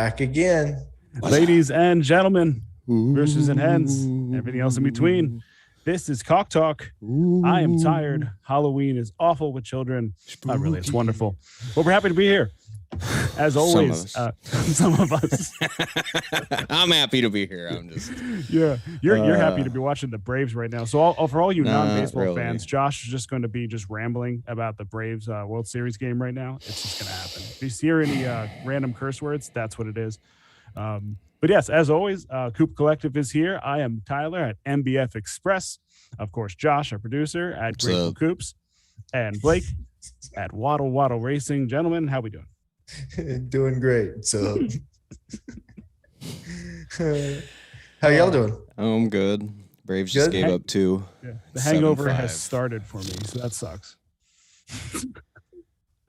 back again. Ladies and gentlemen, roosters and hens, everything else in between. This is Cock Talk. I am tired. Halloween is awful with children. Not really, it's wonderful. But we're happy to be here. As always, some of us. I'm happy to be here. I'm just you're happy to be watching the Braves right now. So for all you non-baseball really. fans, Josh is just going to be just rambling about the Braves World Series game right now. It's just going to happen. If you hear any random curse words, that's what it is. But yes, as always, Coop Collective is here. I am Tyler at MBF Express. Of course, Josh, our producer at Grateful Coops, and Blake at Waddle Waddle Racing. Gentlemen, how we doing? Doing great. So, how y'all doing? I'm good. Braves just gave up 2. Yeah. The hangover has started for me, so that sucks.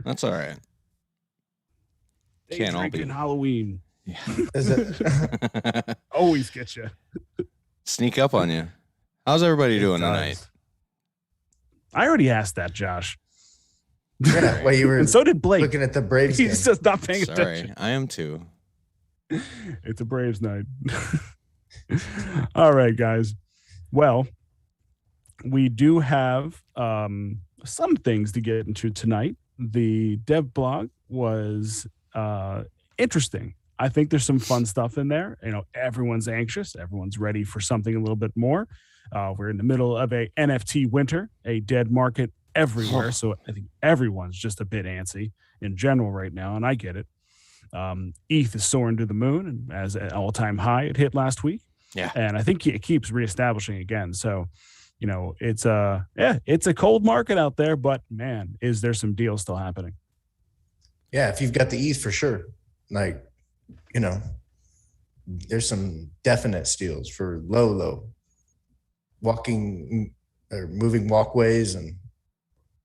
That's all right. Can't all be Halloween. Yeah. Is it? Always get you. Sneak up on you. How's everybody doing tonight? I already asked that, Josh. Yeah, well, you were, and so did Blake. Looking at the Braves game. He's just not paying attention. I am too. It's a Braves night. All right, guys. Well, we do have some things to get into tonight. The dev blog was interesting. I think there's some fun stuff in there. You know, everyone's anxious. Everyone's ready for something a little bit more. We're in the middle of a NFT winter, a dead market everywhere. So I think everyone's just a bit antsy in general right now, and I get it. ETH is soaring to the moon, and as an all-time high it hit last week. Yeah, and I think it keeps reestablishing again. So, you know, it's a cold market out there, but man, is there some deals still happening? Yeah, if you've got the ETH for sure, like, you know, there's some definite steals for low walking or moving walkways and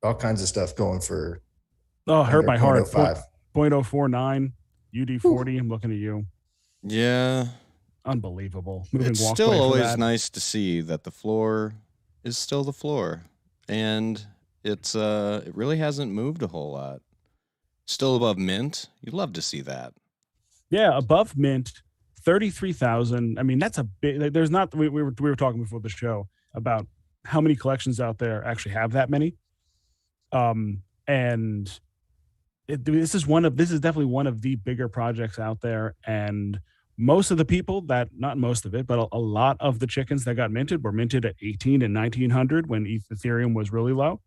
all kinds of stuff going for. Oh, hurt my heart. 0.05. 0.049 UD40. I'm looking at you. Yeah. Unbelievable. It's still always nice to see that the floor is still the floor. And it really hasn't moved a whole lot. Still above mint. You'd love to see that. Yeah, above mint, 33,000. I mean, that's a big. There's not. We were talking before the show about how many collections out there actually have that many. And this is definitely one of the bigger projects out there. And most of the people not most of it, but a lot of the chickens that got minted were minted at 18 and 1900 when Ethereum was really low.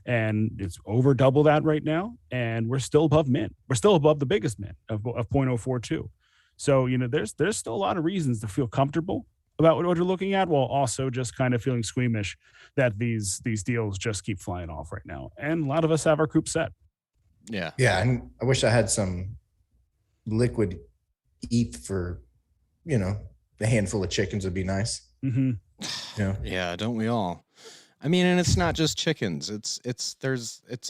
And it's over double that right now. And we're still above mint. We're still above the biggest mint of 0.042. So, you know, there's still a lot of reasons to feel comfortable about what you're looking at, while also just kind of feeling squeamish that these deals just keep flying off right now. And a lot of us have our coop set. Yeah. Yeah. And I wish I had some liquid ETH for, you know, a handful of chickens would be nice. Mm-hmm. Yeah. Yeah. Don't we all? I mean, and it's not just chickens. It's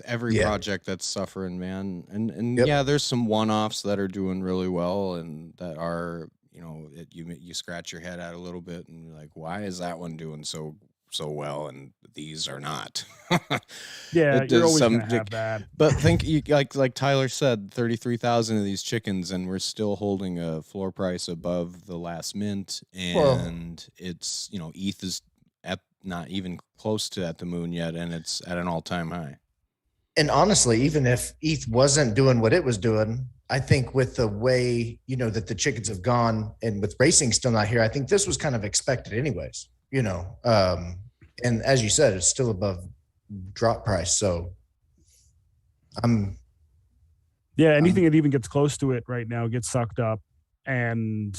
every project that's suffering, man. And yeah, there's some one-offs that are doing really well and that are, you know, you scratch your head at a little bit and you're like, why is that one doing so well and these are not? Yeah, you're always gonna have that. But think like Tyler said, 33,000 of these chickens, and we're still holding a floor price above the last mint, and it's, you know, ETH is not even close to at the moon yet, and it's at an all-time high. And honestly, even if ETH wasn't doing what it was doing, I think with the way, you know, that the chickens have gone and with racing still not here, I think this was kind of expected anyways, you know. And as you said, it's still above drop price. So anything that even gets close to it right now gets sucked up. And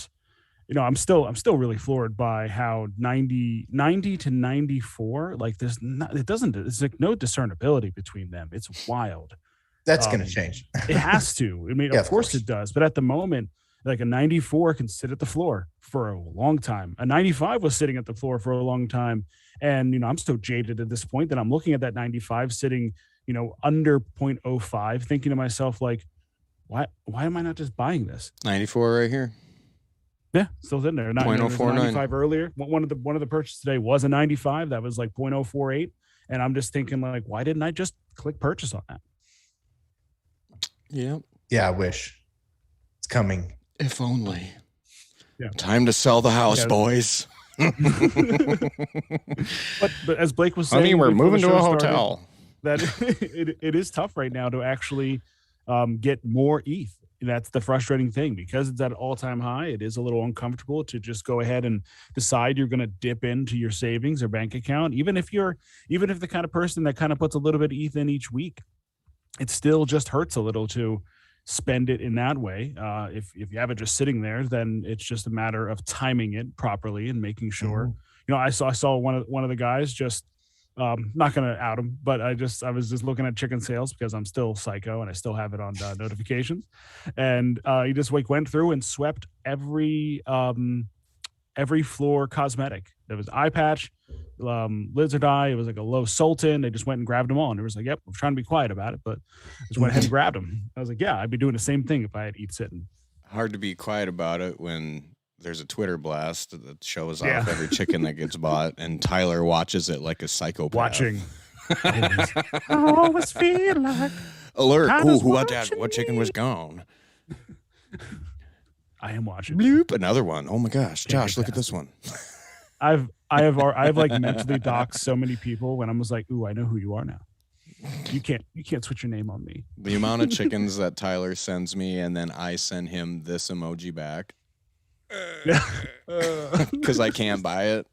you know, I'm still really floored by how 90 to 94, like there's like no discernibility between them. It's wild. That's going to change. It has to. I mean, of course it does. But at the moment, like a 94 can sit at the floor for a long time. A 95 was sitting at the floor for a long time. And, you know, I'm so jaded at this point that I'm looking at that 95 sitting, you know, under 0.05, thinking to myself, like, why am I not just buying this? 94 right here. Yeah, still in there. 0.049. 95 earlier. One of the purchases today was a 95. That was like 0.048. And I'm just thinking, like, why didn't I just click purchase on that? Yeah. Yeah, I wish. It's coming. If only. Yeah. Time to sell the house, boys. but as Blake was saying, honey, we're moving to a hotel. That it is tough right now to actually get more ETH. That's the frustrating thing, because it's at an all-time high. It is a little uncomfortable to just go ahead and decide you're going to dip into your savings or bank account, even if the kind of person that kind of puts a little bit of ETH in each week. It still just hurts a little to spend it in that way. If you have it just sitting there, then it's just a matter of timing it properly and making sure. I saw one of the guys just. Not going to out him, but I was just looking at chicken sales because I'm still psycho and I still have it on notifications. And he just went through and swept every floor cosmetic. There was eye patch, lizard eye. It was like a low sultan. They just went and grabbed them all. And it was like, yep, I'm trying to be quiet about it, but just went ahead and grabbed them. I was like, yeah, I'd be doing the same thing if I had ETH sitting. Hard to be quiet about it when there's a Twitter blast that shows off every chicken that gets bought, and Tyler watches it like a psychopath. Watching. I always feel like alert. What chicken was gone? I am watching. Bloop, another one. Oh my gosh, Josh, look at this one. I've like mentally doxed so many people when I was like, ooh, I know who you are now. You can't switch your name on me. The amount of chickens that Tyler sends me, and then I send him this emoji back. Because I can't buy it.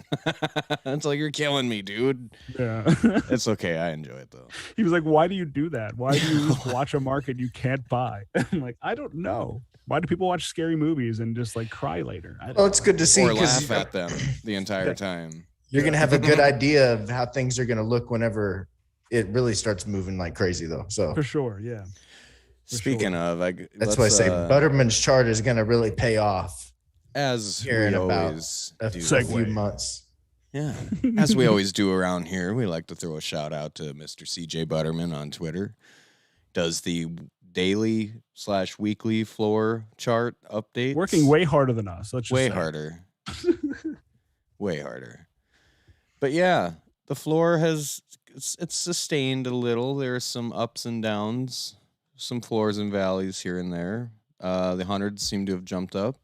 It's like, you're killing me, dude. Yeah. It's okay. I enjoy it though. He was like, why do you do that? Why do you watch a market you can't buy? I'm like, I don't know. Why do people watch scary movies and just like cry later? Well, it's good to see. Or laugh at them the entire time. You're going to have a good idea of how things are going to look whenever it really starts moving like crazy though. So for sure. Yeah. Speaking of, that's why I say Butterman's chart is going to really pay off. As here in about a few months. Yeah. As we always do around here, we like to throw a shout out to Mr. CJ Butterman on Twitter. Does the daily/weekly floor chart updates. Working way harder than us. Way harder. Way harder. But yeah, the floor it's sustained a little. There are some ups and downs, some floors and valleys here and there. The hundreds seem to have jumped up.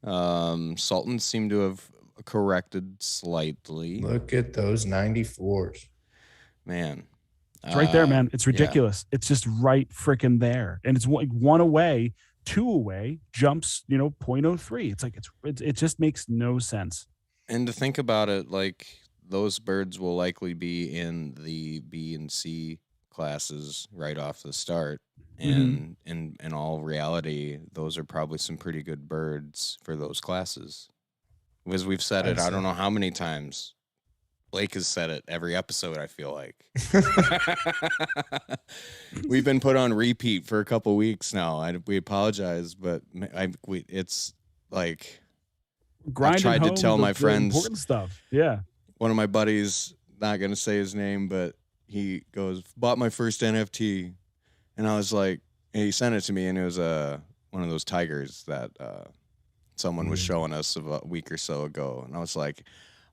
Sultans seem to have corrected slightly. Look at those 94s. Man. It's right there, man. It's ridiculous. Yeah. It's just right freaking there. And it's one away, two away, jumps, 0.03. It's like, it just makes no sense. And to think about it, like, those birds will likely be in the B and C classes right off the start. And in all reality, those are probably some pretty good birds for those classes. Because we've said it, I don't know how many times. Blake has said it every episode, I feel like. We've been put on repeat for a couple weeks now. We apologize, but it's like, I tried to tell my friends important stuff. Yeah. One of my buddies, not going to say his name, but he goes, bought my first NFT. And I was like, and he sent it to me, and it was one of those tigers that someone was showing us a week or so ago. And I was like,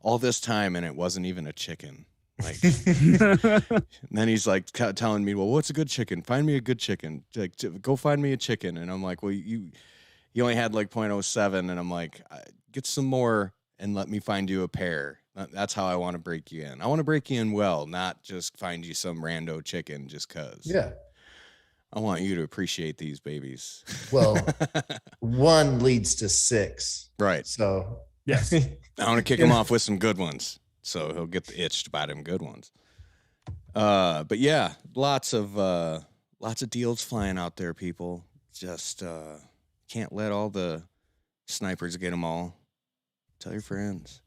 all this time, and it wasn't even a chicken. Like, and then he's like telling me, well, what's a good chicken? Find me a good chicken. Like, go find me a chicken. And I'm like, well, you only had like 0.07. And I'm like, get some more and let me find you a pair. That's how I want to break you in. I want to break you in well, not just find you some rando chicken just because. Yeah. I want you to appreciate these babies. Well, one leads to six. Right. So, yes. I want to kick him off with some good ones. So he'll get the itch to buy them good ones. But yeah, lots of deals flying out there, people. Just can't let all the snipers get them all. Tell your friends.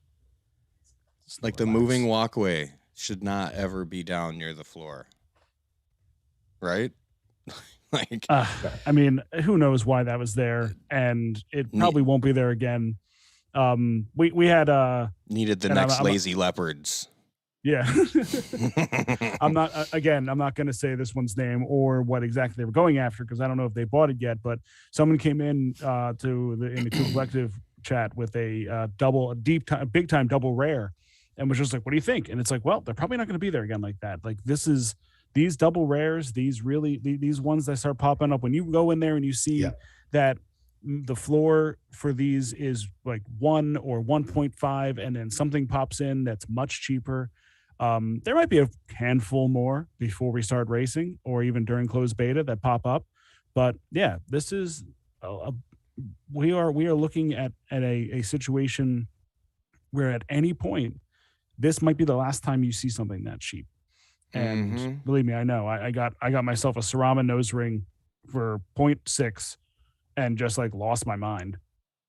Like the moving walkway should not ever be down near the floor. Right? Like, I mean, who knows why that was there, and it probably won't be there again. We had needed the next lazy leopards. Yeah. I'm not going to say this one's name or what exactly they were going after, because I don't know if they bought it yet, but someone came in in the collective chat with a big time double rare, and was just like, what do you think? And it's like, well, they're probably not going to be there again like that. Like, these double rares, these ones that start popping up when you go in there and you see that the floor for these is like 1 or 1.5, and then something pops in that's much cheaper. There might be a handful more before we start racing, or even during closed beta that pop up. But yeah, this is we are looking at a situation where at any point this might be the last time you see something that cheap. And believe me, I know I got myself a Cerama nose ring for 0.6 and just like lost my mind.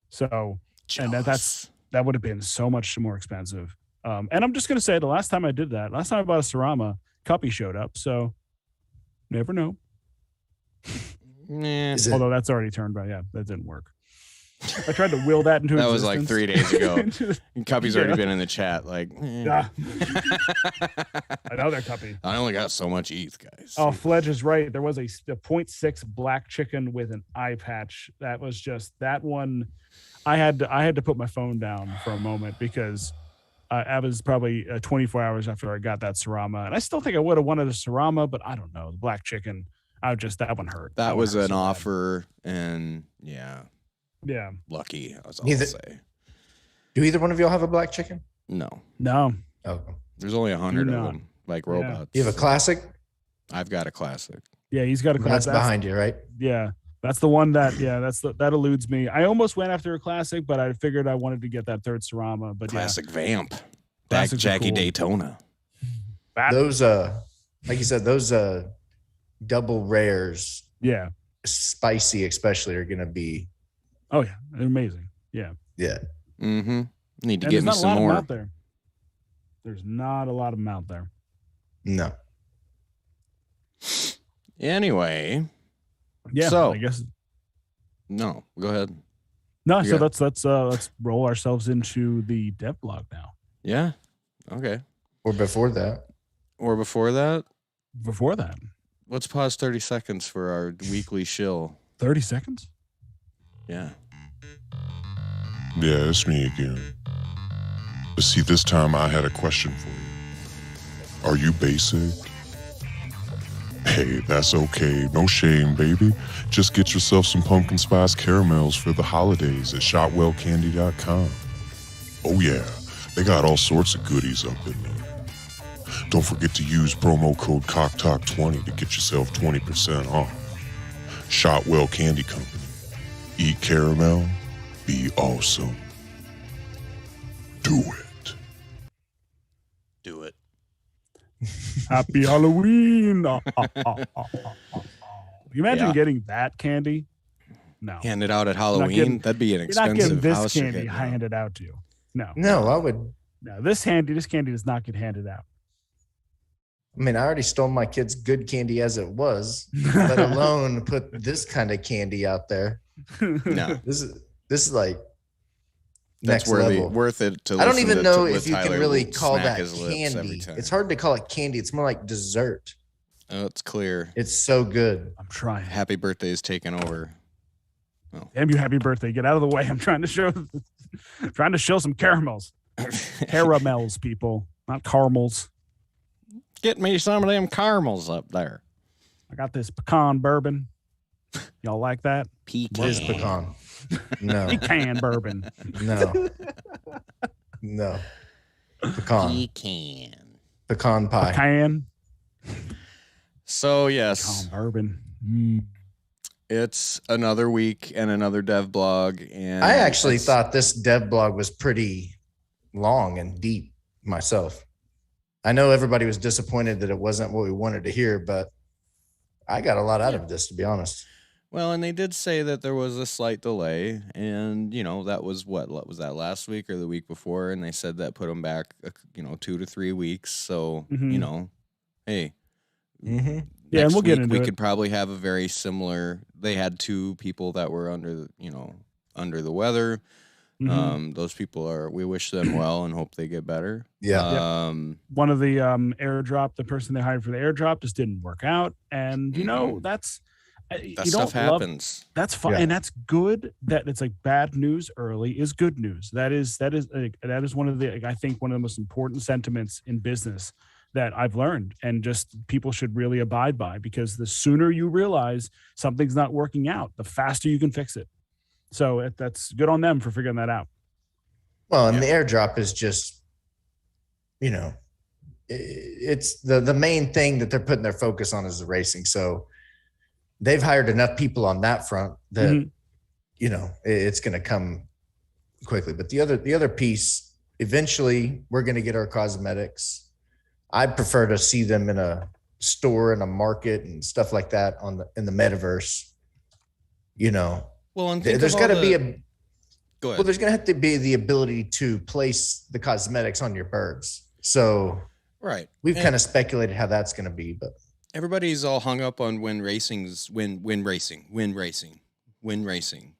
So and that would have been so much more expensive. And I'm just gonna say the last time I did that, last time I bought a Cerama, Cuppy showed up. So never know. Although that's already turned by, yeah, that didn't work. I tried to will that into that existence. was like 3 days ago. And Cuppy's already been in the chat. Like, I know that Cuppy. I only got so much ETH, guys. Oh, Fledge is right. There was a 0.6 black chicken with an eye patch. That was just that one. I had to put my phone down for a moment because I was probably 24 hours after I got that Cerama, and I still think I would have wanted a Cerama, but I don't know. The black chicken, that one hurt. That was an offer, and yeah. Lucky, as I'll say. Do either one of y'all have a black chicken? No. Oh, there's only 100 of them, like robots. You have a classic? I've got a classic. Yeah, he's got a classic. That's behind you, right? Yeah, that's the one that. Yeah, that eludes me. I almost went after a classic, but I figured I wanted to get that third Cerama. But classic vamp, back Jackie cool. Daytona. Those like you said, those double rares. Yeah, spicy especially are gonna be. Oh yeah, they're amazing. Yeah. Yeah. Mm-hmm. Need to get me some more. Out there. There's not a lot of them out there. No. Anyway. Yeah. So I guess. No, go ahead. No, so let's roll ourselves into the dev blog now. Yeah. Okay. Or before that. Before that. Let's pause 30 seconds for our weekly shill. 30 seconds? Yeah. Yeah, it's me again. But see, this time I had a question for you. Are you basic? Hey, that's okay. No shame, baby. Just get yourself some pumpkin spice caramels for the holidays at shotwellcandy.com. Oh yeah, they got all sorts of goodies up in there. Don't forget to use promo code COCKTALK20 to get yourself 20% off. Shotwell Candy Company. Eat caramel, be awesome. Do it. Do it. Happy Halloween. You imagine getting that candy? No. Handed out at Halloween? That'd be an expensive you're not getting house this candy handed out to you. No, I would. No, this candy does not get handed out. I mean, I already stole my kids' good candy as it was, let alone put this kind of candy out there. No. This is like that's next level. Worth it to I don't even know if you Tyler can really call that candy. It's hard to call it candy. It's more like dessert. Oh, it's clear. It's so good. I'm trying. Happy birthday is taking over. Oh. Damn you, happy birthday. Get out of the way. I'm trying to show some caramels. Caramels, people, not caramels. Get me some of them caramels up there. I got this pecan bourbon. Y'all like that? Pecan. What is pecan? No. Pecan bourbon. No. Pecan. Pecan pie. Pecan. So, yes. Pecan bourbon. It's another week and another dev blog. And I actually thought this dev blog was pretty long and deep myself. I know everybody was disappointed that it wasn't what we wanted to hear, but I got a lot out of this, to be honest. Well, and they did say that there was a slight delay, and, that was what was that, last week or the week before? And they said that put them back, 2 to 3 weeks. So, hey. Mm-hmm. Yeah, and we'll get into it. We could probably have a very similar, they had 2 people that were under the weather. Mm-hmm. Those people we wish them well and hope they get better. Yeah. One of the airdrop, the person they hired for the airdrop just didn't work out. And, that stuff happens. That's fine. Yeah. And that's good that it's like bad news early is good news. That is one of the, I think one of the most important sentiments in business that I've learned, and just people should really abide by, because the sooner you realize something's not working out, the faster you can fix it. So that's good on them for figuring that out. Well, and the airdrop is just, it's the main thing that they're putting their focus on is the racing. So they've hired enough people on that front that, it's going to come quickly. But the other piece, eventually we're going to get our cosmetics. I'd prefer to see them in a store, in a market and stuff like that in the metaverse, Well, and there's got to be Go ahead. well, there's going to have to be the ability to place the cosmetics on your birds. So right. We've kind of speculated how that's going to be, but everybody's all hung up on win racing.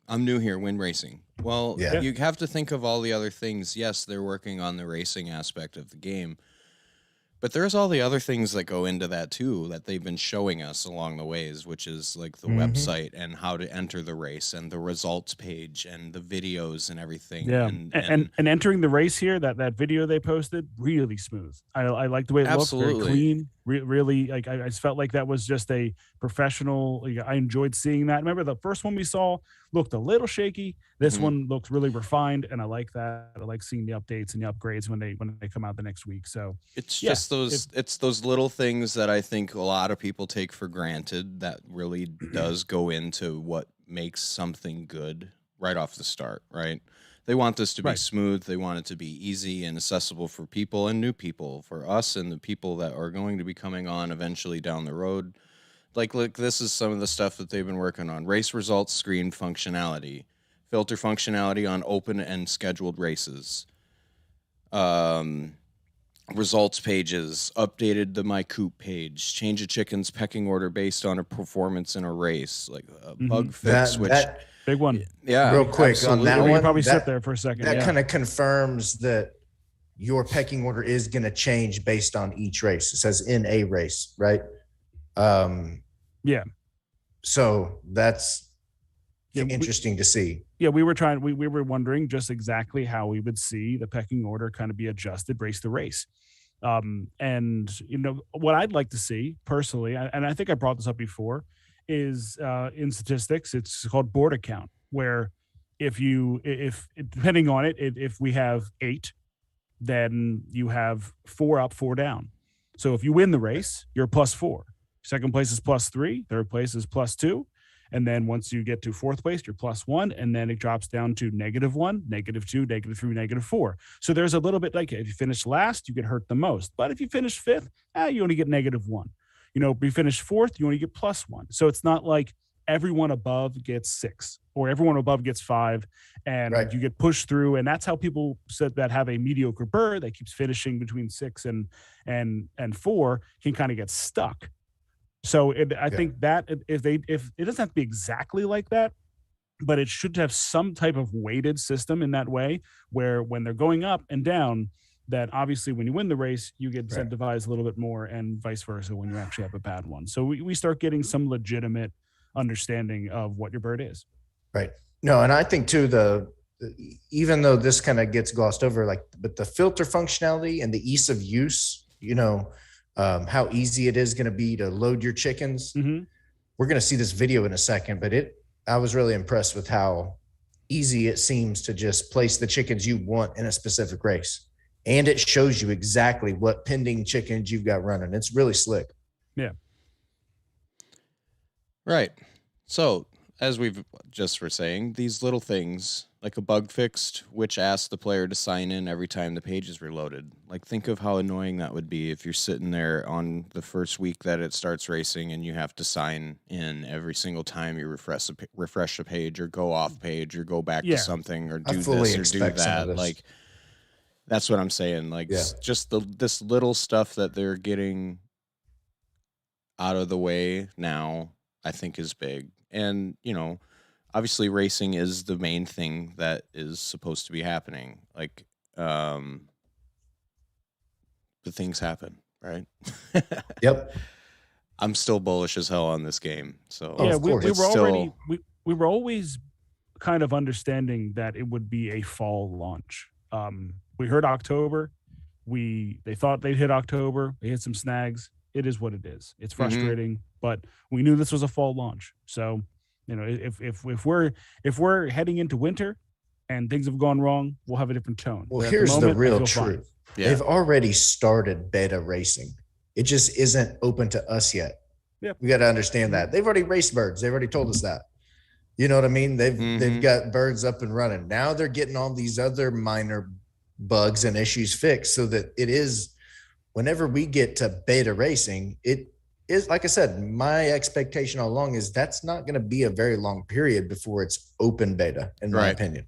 I'm new here, win racing. Well, you have to think of all the other things. Yes, they're working on the racing aspect of the game, but there's all the other things that go into that too, that they've been showing us along the ways, which is like the website and how to enter the race and the results page and the videos and everything. Yeah. And entering the race here, that video they posted, really smooth. I like the way it looked, very clean. Really, like I just felt like that was just a professional. Like, I enjoyed seeing that. Remember the first one we saw looked a little shaky. This one looks really refined, and I like that. I like seeing the updates and the upgrades when they come out the next week. So it's just those little things that I think a lot of people take for granted that really does go into what makes something good right off the start, right? They want this to be smooth. They want it to be easy and accessible for people and new people, for us and the people that are going to be coming on eventually down the road. Like, look, this is some of the stuff that they've been working on. Race results screen functionality, filter functionality on open and scheduled races, results pages, updated the My Coop page, change a chicken's pecking order based on a performance in a race, like a bug fix, big one. Yeah. Real quick absolutely. on that You one. probably sit there for a second. That kind of confirms that your pecking order is going to change based on each race. It says in a race, right? Yeah. So that's interesting to see. Yeah, we were wondering just exactly how we would see the pecking order kind of be adjusted race to race. And what I'd like to see personally, and I think I brought this up before, is in statistics, it's called border count, where if depending on it, if we have 8, then you have 4 up, 4 down. So if you win the race, you're +4. Second place is +3. Third place is +2. And then once you get to fourth place, you're +1. And then it drops down to -1, -2, -3, -4. So there's a little bit like if you finish last, you get hurt the most. But if you finish 5th, you only get -1. If you finish 4th, you only get +1. So it's not like everyone above gets 6 or everyone above gets 5 and you get pushed through. And that's how people said that have a mediocre bird that keeps finishing between 6 and 4 can kind of get stuck. So I think that if it doesn't have to be exactly like that, but it should have some type of weighted system in that way where when they're going up and down, that obviously when you win the race, you get incentivized a little bit more and vice versa when you actually have a bad one. So we start getting some legitimate understanding of what your bird is. Right. No, and I think too, even though this kind of gets glossed over, but the filter functionality and the ease of use, how easy it is going to be to load your chickens. Mm-hmm. We're going to see this video in a second, but I was really impressed with how easy it seems to just place the chickens you want in a specific race. And it shows you exactly what pending chickens you've got running. It's really slick. Yeah. Right. So as we've just were saying, these little things like a bug fixed, which asks the player to sign in every time the page is reloaded. Like, think of how annoying that would be if you're sitting there on the first week that it starts racing and you have to sign in every single time you refresh a page or go off page or go back to something or do this or do that. Like, that's what I'm saying. Like, just this little stuff that they're getting out of the way now, I think is big. And, obviously racing is the main thing that is supposed to be happening. Like, the things happen, right? Yep. I'm still bullish as hell on this game. So we were always kind of understanding that it would be a fall launch. We heard October. They thought they'd hit October. They hit some snags. It is what it is. It's frustrating, but we knew this was a fall launch. So If we're heading into winter and things have gone wrong, we'll have a different tone. Well, But here's the real fine. truth. Yeah. They've already started beta racing. It just isn't open to us yet. Yep. We got to understand that. They've already raced birds. They've already told us that. You know what I mean? They've got birds up and running. Now they're getting all these other minor bugs and issues fixed so that it is, whenever we get to beta racing, it is, like I said, my expectation all along is that's not going to be a very long period before it's open beta, in my opinion.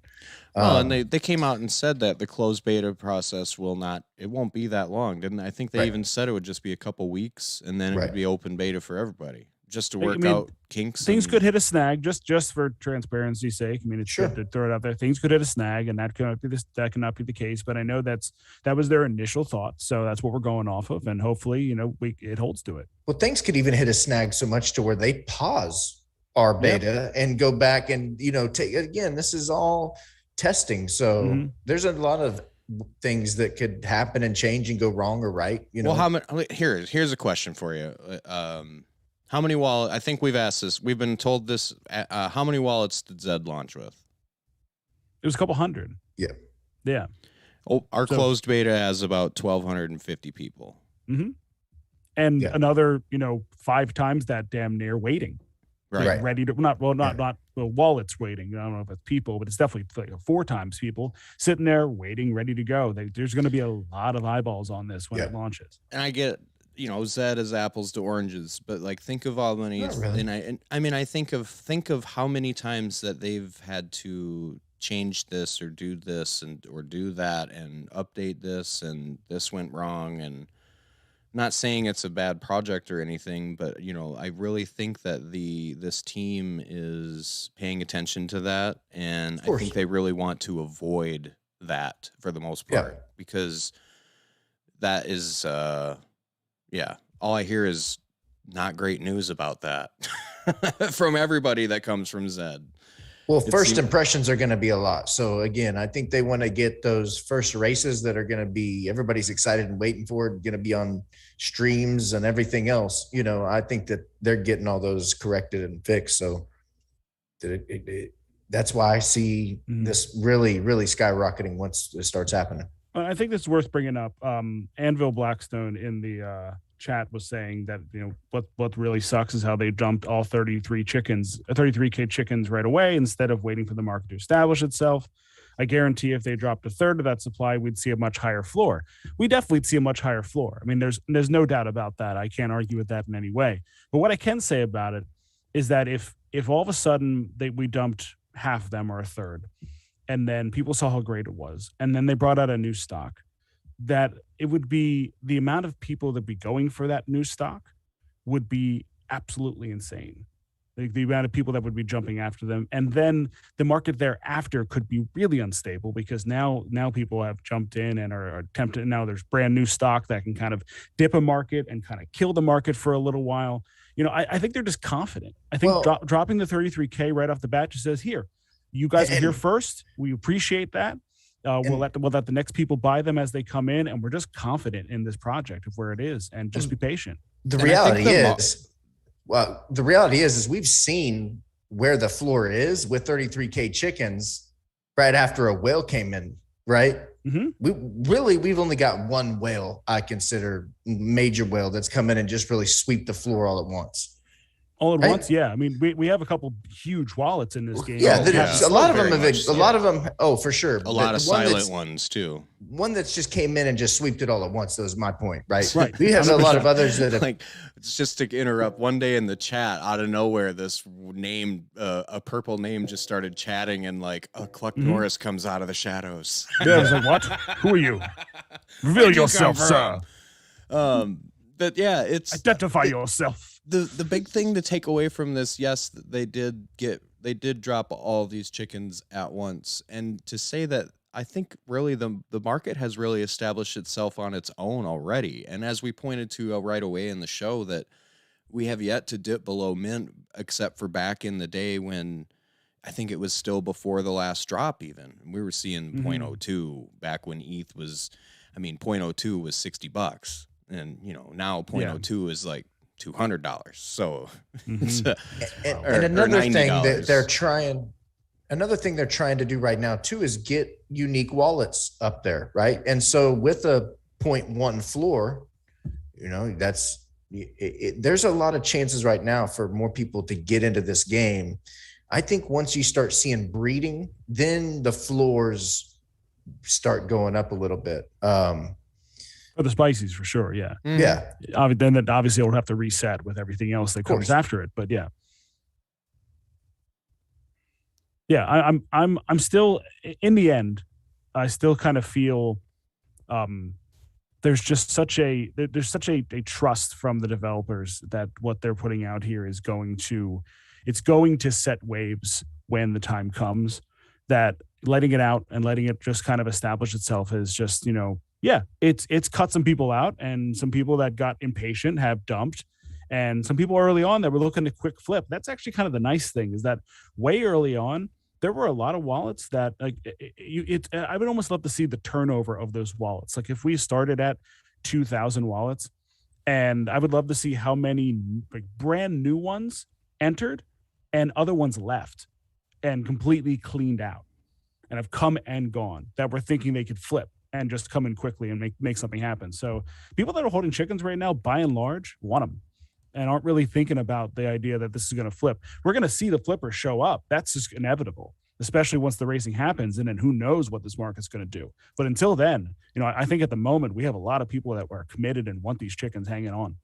Well, and they came out and said that the closed beta process won't be that long, didn't they? I think they even said it would just be a couple weeks, and then it would be open beta for everybody, just to work out kinks. Things could hit a snag, just for transparency's sake. I mean, it's good to throw it out there. Things could hit a snag, and that cannot be the case. But I know that was their initial thought, so that's what we're going off of, and hopefully, it holds to it. Well, things could even hit a snag so much to where they pause our beta and go back and take again. This is all testing, so there's a lot of things that could happen and change and go wrong or right. Well, how many? Here's a question for you. How many wallets? I think we've asked this. We've been told this. How many wallets did Zed launch with? It was a couple hundred. Yeah. Oh, our closed beta has about 1,250 people. And another, 5 times that damn near waiting. Right. Ready to not wallets waiting. I don't know if it's people, but it's definitely like 4 times people sitting there waiting, ready to go. There's going to be a lot of eyeballs on this when it launches. And I get, Zed is apples to oranges, but like think of all many. I think of how many times that they've had to change this or do this or do that and update this and this went wrong. And not saying it's a bad project or anything, but I really think that this team is paying attention to that, and I think they really want to avoid that for the most part, because that is all I hear is not great news about that from everybody that comes from Zed. Well, first impressions are going to be a lot. So again, I think they want to get those first races that are going to be, everybody's excited and waiting for it, going to be on streams and everything else. I think that they're getting all those corrected and fixed. So that's why I see this really, really skyrocketing once it starts happening. I think it's worth bringing up. Anvil Blackstone in the chat was saying that what really sucks is how they dumped all 33K chickens right away instead of waiting for the market to establish itself. I guarantee if they dropped a third of that supply, we'd see a much higher floor. We definitely see a much higher floor. I mean, there's no doubt about that. I can't argue with that in any way. But what I can say about it is that if all of a sudden we dumped half of them or a third, and then people saw how great it was, and then they brought out a new stock, that it would be the amount of people that be going for that new stock would be absolutely insane. Like the amount of people that would be jumping after them. And then the market thereafter could be really unstable because now people have jumped in and are tempted. Now there's brand new stock that can kind of dip a market and kind of kill the market for a little while. I think they're just confident. I think dropping the 33K right off the bat just says, here, you guys are here first. We appreciate that. We'll let the next people buy them as they come in, and we're just confident in this project of where it is, and just be patient. The reality is we've seen where the floor is with 33K chickens right after a whale came in, right? We've only got one whale I consider major whale that's come in and just really sweep the floor all at once. All at once, yeah. I mean, we have a couple huge wallets in this game. Yeah, a lot of them. Oh, for sure. A lot of silent ones too. One that's just came in and just swept it all at once. That was my point, right? Right. We have 100%. A lot of others that have, like. It's just to interrupt. One day in the chat, out of nowhere, this name, a purple name, just started chatting, and like Cluck Norris comes out of the shadows. Yeah, I was like, what? Who are you? Reveal yourself, sir. But yeah, it's identify yourself. The big thing to take away from this, yes, they did drop all these chickens at once, and to say that I think really the market has really established itself on its own already. And as we pointed to right away in the show, that we have yet to dip below mint, except for back in the day when I think it was still before the last drop. Even we were seeing 0.02 back when ETH was, 0.02 was $60, and now 0.02 is like $200. So, and another thing that another thing they're trying to do right now too is get unique wallets up there, right? And so with a 0.1 floor, there's a lot of chances right now for more people to get into this game. I think once you start seeing breeding, then the floors start going up a little bit. For the spices, for sure, yeah. Yeah. Then obviously it'll have to reset with everything else that comes after it, but yeah. Yeah, I'm still, in the end, I still kind of feel there's just such a trust from the developers that what they're putting out here is going to set waves when the time comes, that letting it out and letting it just kind of establish itself as just, it's cut some people out, and some people that got impatient have dumped, and some people early on that were looking to quick flip. That's actually kind of the nice thing, is that way early on, there were a lot of wallets that I would almost love to see the turnover of those wallets. Like if we started at 2,000 wallets, and I would love to see how many brand new ones entered and other ones left and completely cleaned out and have come and gone, that were thinking they could flip and just come in quickly and make something happen. So people that are holding chickens right now, by and large, want them and aren't really thinking about the idea that this is going to flip. We're going to see the flippers show up. That's just inevitable, especially once the racing happens, and then who knows what this market's going to do. But until then, I think at the moment we have a lot of people that are committed and want these chickens hanging on.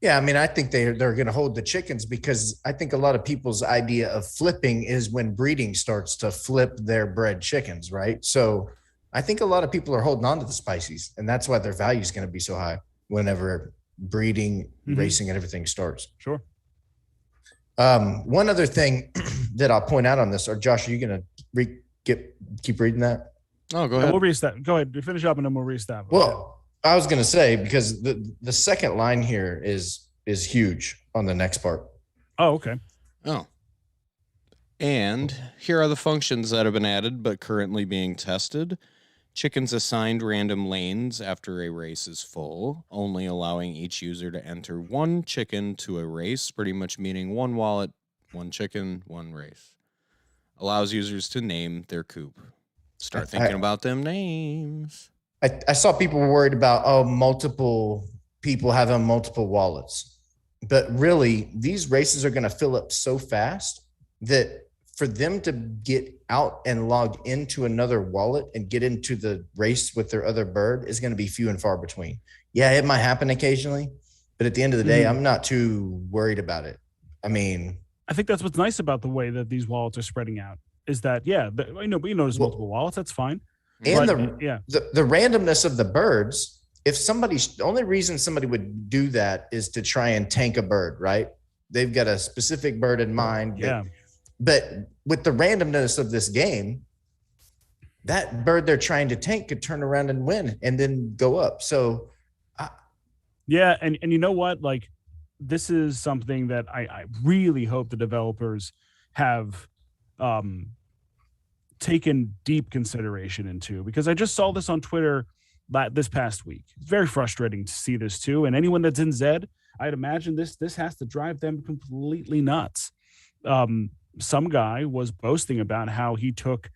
Yeah, I mean, I think they're going to hold the chickens, because I think a lot of people's idea of flipping is when breeding starts to flip their bred chickens, right? So I think a lot of people are holding on to the spices, and that's why their value is going to be so high whenever breeding, racing, and everything starts. Sure. One other thing that I'll point out on this, or Josh, are you going to keep reading that? Oh, go ahead. We'll restart. Go ahead. Finish up, and then we'll restart. Well, I was going to say, because the second line here is huge on the next part. Oh, okay. Oh. And here are the functions that have been added but currently being tested. Chickens assigned random lanes after a race is full, only allowing each user to enter one chicken to a race, pretty much meaning one wallet, one chicken, one race. Allows users to name their coop. Start thinking about them names. I saw people were worried about, multiple people having multiple wallets. But really, these races are going to fill up so fast that for them to get out and log into another wallet and get into the race with their other bird is going to be few and far between. Yeah, it might happen occasionally, but at the end of the day, I'm not too worried about it. I mean, I think that's what's nice about the way that these wallets are spreading out, is that, we notice multiple wallets. That's fine. And the randomness of the birds, the only reason somebody would do that is to try and tank a bird, right? They've got a specific bird in mind. Yeah. But with the randomness of this game, that bird they're trying to tank could turn around and win and then go up. So, and you know what? Like, this is something that I really hope the developers have taken deep consideration into, because I just saw this on Twitter this past week. It's very frustrating to see this too. And anyone that's in Zed, I'd imagine this has to drive them completely nuts. Some guy was boasting about how he took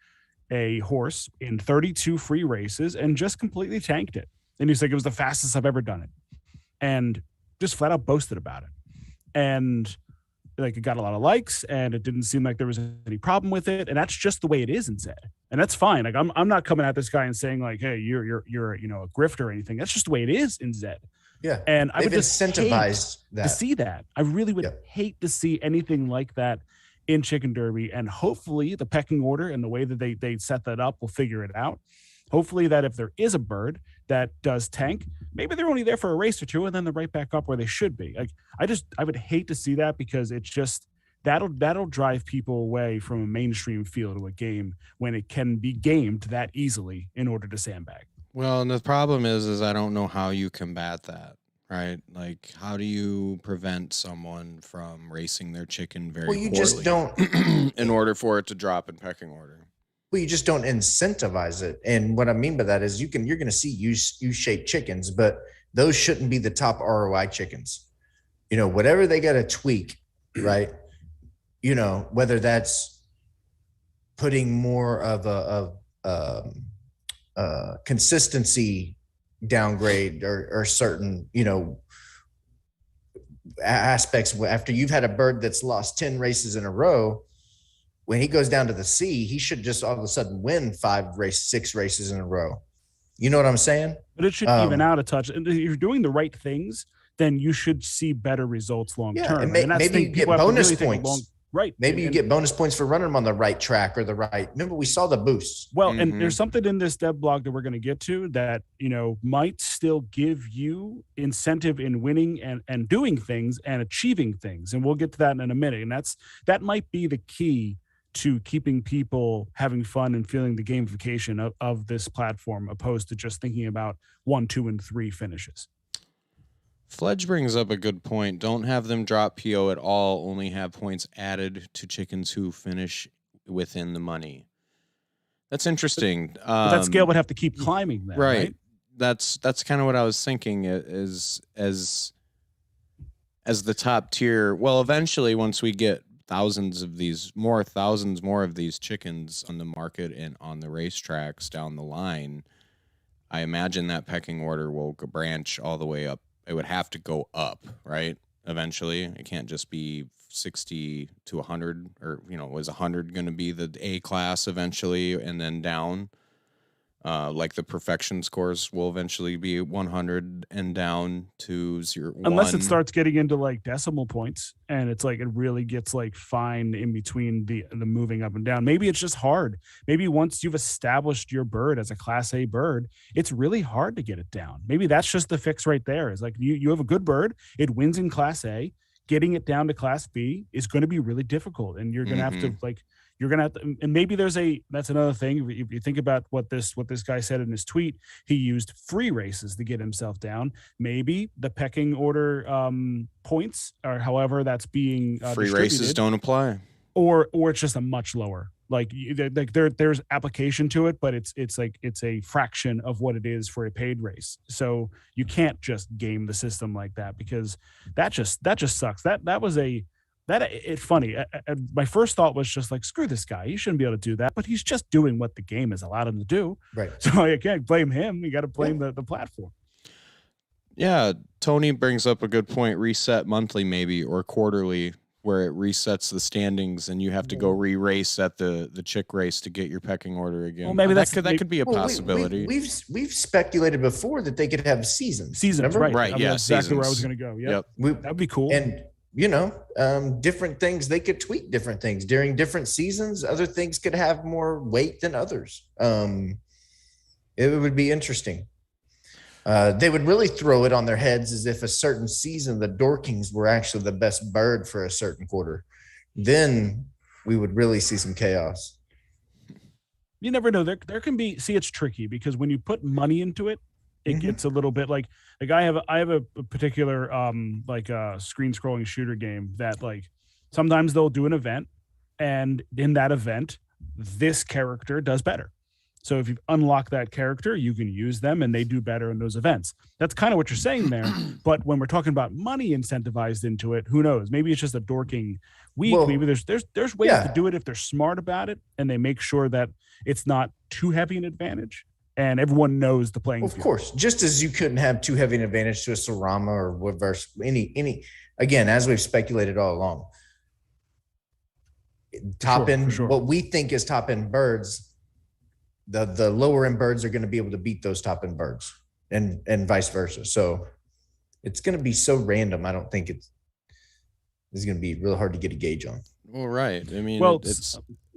a horse in 32 free races and just completely tanked it. And he's like, it was the fastest I've ever done it. And just flat out boasted about it. And like, it got a lot of likes, and it didn't seem like there was any problem with it. And that's just the way it is in Zed. And that's fine. Like, I'm not coming at this guy and saying like, hey, you're a grifter or anything. That's just the way it is in Zed. Yeah. And I would just incentivize to see that. I really would hate to see anything like that in Chicken Derby. And hopefully the pecking order and the way that they set that up will figure it out. Hopefully that if there is a bird that does tank, maybe they're only there for a race or two and then they're right back up where they should be. Like, I would hate to see that, because it's just, that'll drive people away from a mainstream feel to a game when it can be gamed that easily in order to sandbag. Well, and the problem is I don't know how you combat that, right? Like, how do you prevent someone from racing their chicken very poorly? Just don't in order for it to drop in pecking order. Well, you just don't incentivize it. And what I mean by that is you're going to see U-shaped chickens, but those shouldn't be the top ROI chickens. whatever they got to tweak, right? Whether that's putting more of a consistency downgrade or certain, aspects. After you've had a bird that's lost 10 races in a row, when he goes down to the sea, he should just all of a sudden win 6 races in a row. You know what I'm saying? But it should even out a touch. And if you're doing the right things, then you should see better results long term. And maybe you get bonus points. Right. Maybe you get bonus points for running them on the right track or the right. Remember, we saw the boosts. Well, and there's something in this dev blog that we're going to get to that, might still give you incentive in winning and doing things and achieving things. And we'll get to that in a minute. And that might be the key to keeping people having fun and feeling the gamification of this platform, opposed to just thinking about 1, 2, and 3 finishes. Fledge brings up a good point. Don't have them drop PO at all. Only have points added to chickens who finish within the money. That's interesting. But that scale would have to keep climbing then, right? That's kind of what I was thinking is as the top tier. Well, eventually, once we get thousands more of these chickens on the market and on the racetracks down the line, I imagine that pecking order will branch all the way up. It would have to go up, right? Eventually, it can't just be 60 to 100, or was 100 going to be the A class eventually, and then down? Like the perfection scores will eventually be 100 and down to 0, unless 1. it starts getting into like decimal points, and it's like it really gets like fine in between the moving up and down. Maybe it's just hard. Maybe once you've established your bird as a class A bird, it's really hard to get it down. Maybe that's just the fix right there. Is like you have a good bird, it wins in class A, getting it down to class B is going to be really difficult, and you're going to have to and maybe that's another thing. If you think about what this guy said in his tweet, he used free races to get himself down. Maybe the pecking order points, or however that's being free races don't apply, or it's just a much lower. There's application to it, but it's a fraction of what it is for a paid race. So you can't just game the system like that, because that just sucks. It's funny. My first thought was just like, screw this guy. He shouldn't be able to do that, but he's just doing what the game has allowed him to do. Right. So you can't blame him. You got to blame the platform. Yeah. Tony brings up a good point. Reset monthly, maybe, or quarterly, where it resets the standings and you have to go re-race at the chick race to get your pecking order again. Well, maybe that could be a possibility. We've speculated before that they could have seasons. Right. Right. Yeah. That's exactly where I was going to go. Yep. That'd be cool. And different things, they could tweak different things during different seasons. Other things could have more weight than others. It would be interesting. They would really throw it on their heads as if a certain season, the Dorkings were actually the best bird for a certain quarter. Then we would really see some chaos. You never know. There can be, it's tricky, because when you put money into it, it gets a little bit like I have a particular screen scrolling shooter game that sometimes they'll do an event, and in that event this character does better. So if you unlock that character, you can use them and they do better in those events. That's kind of what you're saying there. But when we're talking about money incentivized into it, who knows? Maybe it's just a dorking week. Well, maybe there's ways to do it if they're smart about it and they make sure that it's not too heavy an advantage. And everyone knows the playing field. Of course, just as you couldn't have too heavy an advantage to a Sarama or Woodverse, any again, as we've speculated all along, top end, what we think is top end birds, the lower end birds are going to be able to beat those top end birds, and vice versa. So it's going to be so random. I don't think it's going to be real hard to get a gauge on. Well, right. I mean,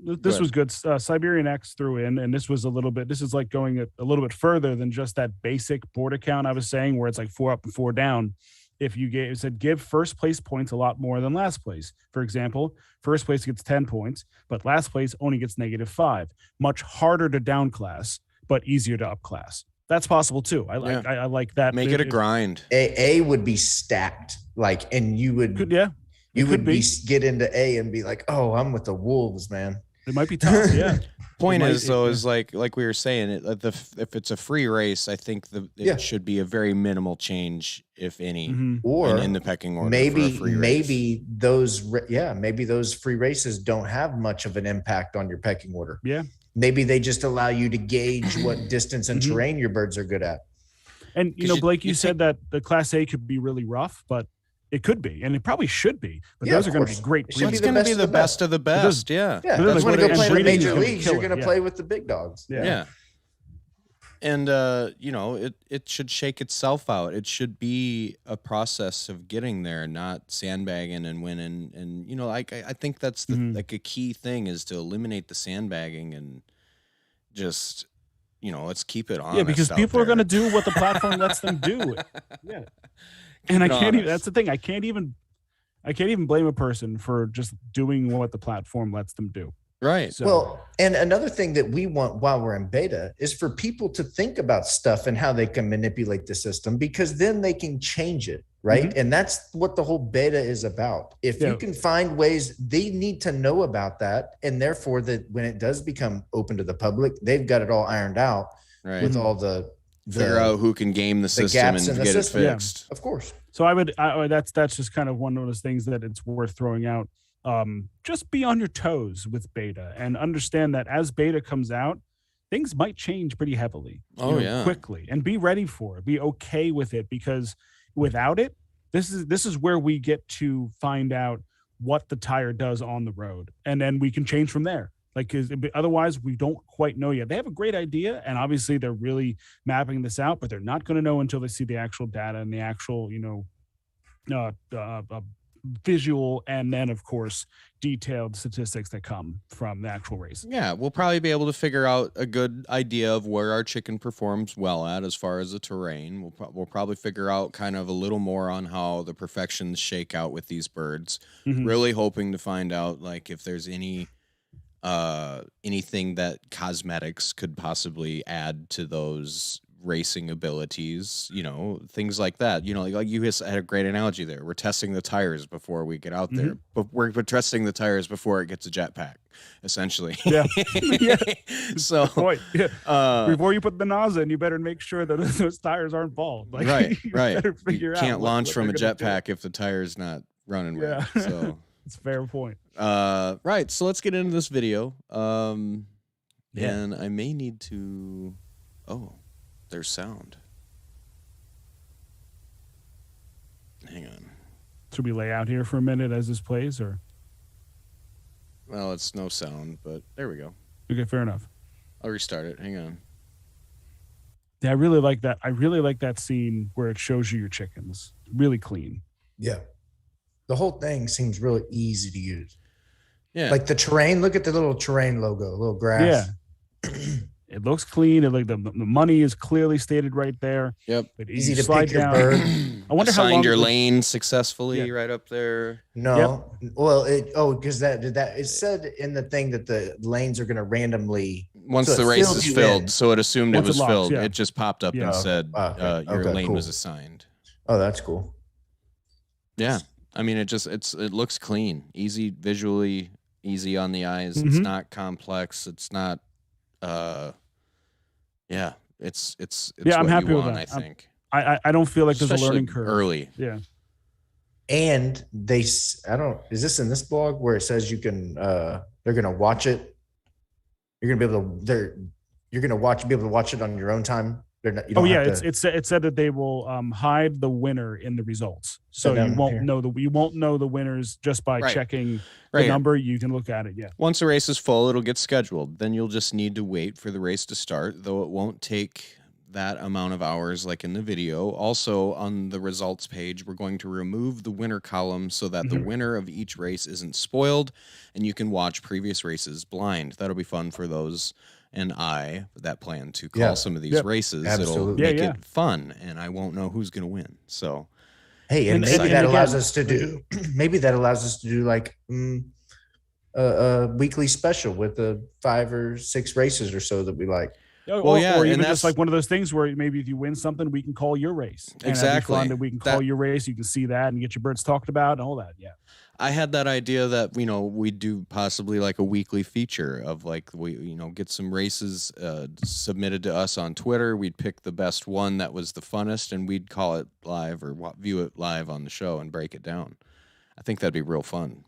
this was good. Siberian X threw in, and this was this is like going a little bit further than just that basic board account I was saying, where it's like 4 up and 4 down. If you give first place points a lot more than last place. For example, first place gets 10 points, but last place only gets -5. Much harder to down class, but easier to up class. That's possible too. I like that. Make it a grind. A would be stacked, and you would get into A and be like, oh, I'm with the Wolves, man. It might be tough. Yeah. Point is though, is like we were saying, if it's a free race, I think it should be a very minimal change, if any, or in the pecking order. Maybe those free races don't have much of an impact on your pecking order. Yeah. Maybe they just allow you to gauge what distance and terrain your birds are good at. And Blake, you said that the Class A could be really rough, but it could be, and it probably should be. But those are going to be great. It's going to be the best of the best. Yeah. That's when you go play in the major leagues. You're going to play with the big dogs. Yeah. And it should shake itself out. It should be a process of getting there, not sandbagging and winning. And I think that's like a key thing is to eliminate the sandbagging and just let's keep it honest. Yeah, because people are going to do what the platform lets them do. Yeah. And I can't even, that's the thing. I can't even blame a person for just doing what the platform lets them do. Right. So, well, and another thing that we want while we're in beta is for people to think about stuff and how they can manipulate the system, because then they can change it. Right. And that's what the whole beta is about. If you can find ways, they need to know about that. And therefore that when it does become open to the public, they've got it all ironed out with all the figure out who can game the system and get it fixed. Yeah, of course. So that's just kind of one of those things that it's worth throwing out. Just be on your toes with beta and understand that as beta comes out, things might change pretty heavily. Quickly, and be ready for it. Be okay with it, because without it, this is where we get to find out what the tire does on the road, and then we can change from there. Like, cause otherwise we don't quite know yet. They have a great idea, and obviously they're really mapping this out, but they're not going to know until they see the actual data and the actual, visual, and then of course detailed statistics that come from the actual race. Yeah, we'll probably be able to figure out a good idea of where our chicken performs well at as far as the terrain. We'll probably figure out kind of a little more on how the perfections shake out with these birds. Really hoping to find out like if there's anything that cosmetics could possibly add to those racing abilities, things like that. Like you had a great analogy there. We're testing the tires before we get out there, but we're testing the tires before it gets a jetpack, essentially. Yeah. So before you put the NASA in, you better make sure that those tires aren't bald. Like, right. You can't launch from a jetpack if the tire's not running right. So it's a fair point. Right. So let's get into this video. And I may need to. There's sound. Hang on. Should we lay out here for a minute as this plays, or? Well, it's no sound, but there we go. Okay, fair enough. I'll restart it. Hang on. Yeah, I really like that. I really like that scene where it shows you your chickens. Really clean. Yeah. The whole thing seems really easy to use. Yeah. Like the terrain, look at the little terrain logo, little grass. Yeah. It looks clean. It, like the money is clearly stated right there. Yep. But easy to pick your bird. I wonder how long your lane successfully right up there. No. Yep. Well, because it said in the thing that the lanes are going to randomly once the race is filled. So it assumed it was filled. Yeah. It just popped up and said your lane was assigned. Oh, that's cool. Yeah. I mean, it looks clean, easy visually, easy on the eyes. It's not complex. It's not. It's I'm happy with that. I think. I don't feel like there's a learning curve early. Yeah. And is this in this blog where it says you can they're gonna watch it? You're gonna be able to be able to watch it on your own time. It said that they will hide the winner in the results, so you won't know the winners just by checking the number. You can look at it. Yeah. Once the race is full, it'll get scheduled. Then you'll just need to wait for the race to start, though it won't take that amount of hours like in the video. Also, on the results page, we're going to remove the winner column so that the winner of each race isn't spoiled, and you can watch previous races blind. That'll be fun for those and I that plan to call some of these races. Absolutely. It'll make it fun, and I won't know who's going to win. So, hey, and maybe that allows us to do. Maybe that allows us to do like a weekly special with the 5 or 6 races or so that we like. Or even just like one of those things where maybe if you win something, we can call your race. Exactly. And we can call your race. You can see that and get your birds talked about and all that. Yeah. I had that idea that, we'd do possibly like a weekly feature of like, get some races submitted to us on Twitter. We'd pick the best one that was the funnest and we'd call it live or view it live on the show and break it down. I think that'd be real fun.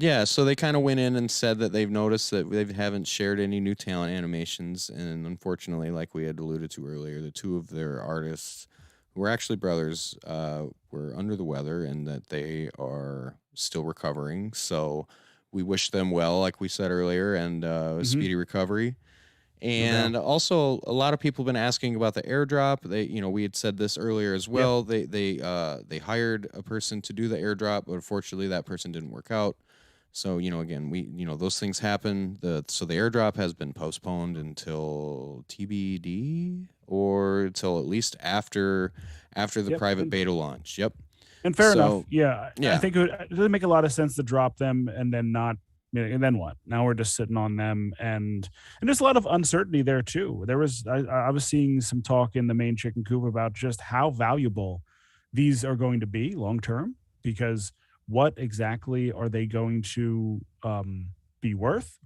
Yeah, so they kind of went in and said that they've noticed that they haven't shared any new talent animations. And unfortunately, like we had alluded to earlier, the two of their artists who were actually brothers, were under the weather and that they are still recovering. So we wish them well, like we said earlier, and speedy recovery. And also, a lot of people have been asking about the airdrop. We had said this earlier as well. Yep. They hired a person to do the airdrop, but unfortunately, that person didn't work out. So, again, those things happen. So the airdrop has been postponed until TBD or until at least after the private beta launch. Yep. And fair enough. Yeah. I think it doesn't make a lot of sense to drop them and then not. And then what? Now we're just sitting on them, and there's a lot of uncertainty there too. I was seeing some talk in the main chicken coop about just how valuable these are going to be long term, because what exactly are they going to be worth,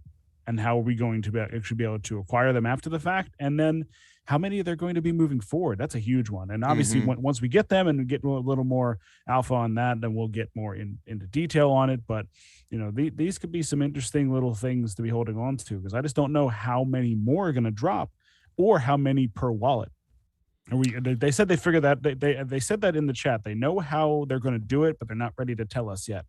and how are we going to actually be able to acquire them after the fact, and then how many are there going to be moving forward? That's a huge one. And obviously, once we get them and get a little more alpha on that, then we'll get more into detail on it. But these could be some interesting little things to be holding on to, because I just don't know how many more are going to drop, or how many per wallet. They said they figured that they said that in the chat. They know how they're going to do it, but they're not ready to tell us yet,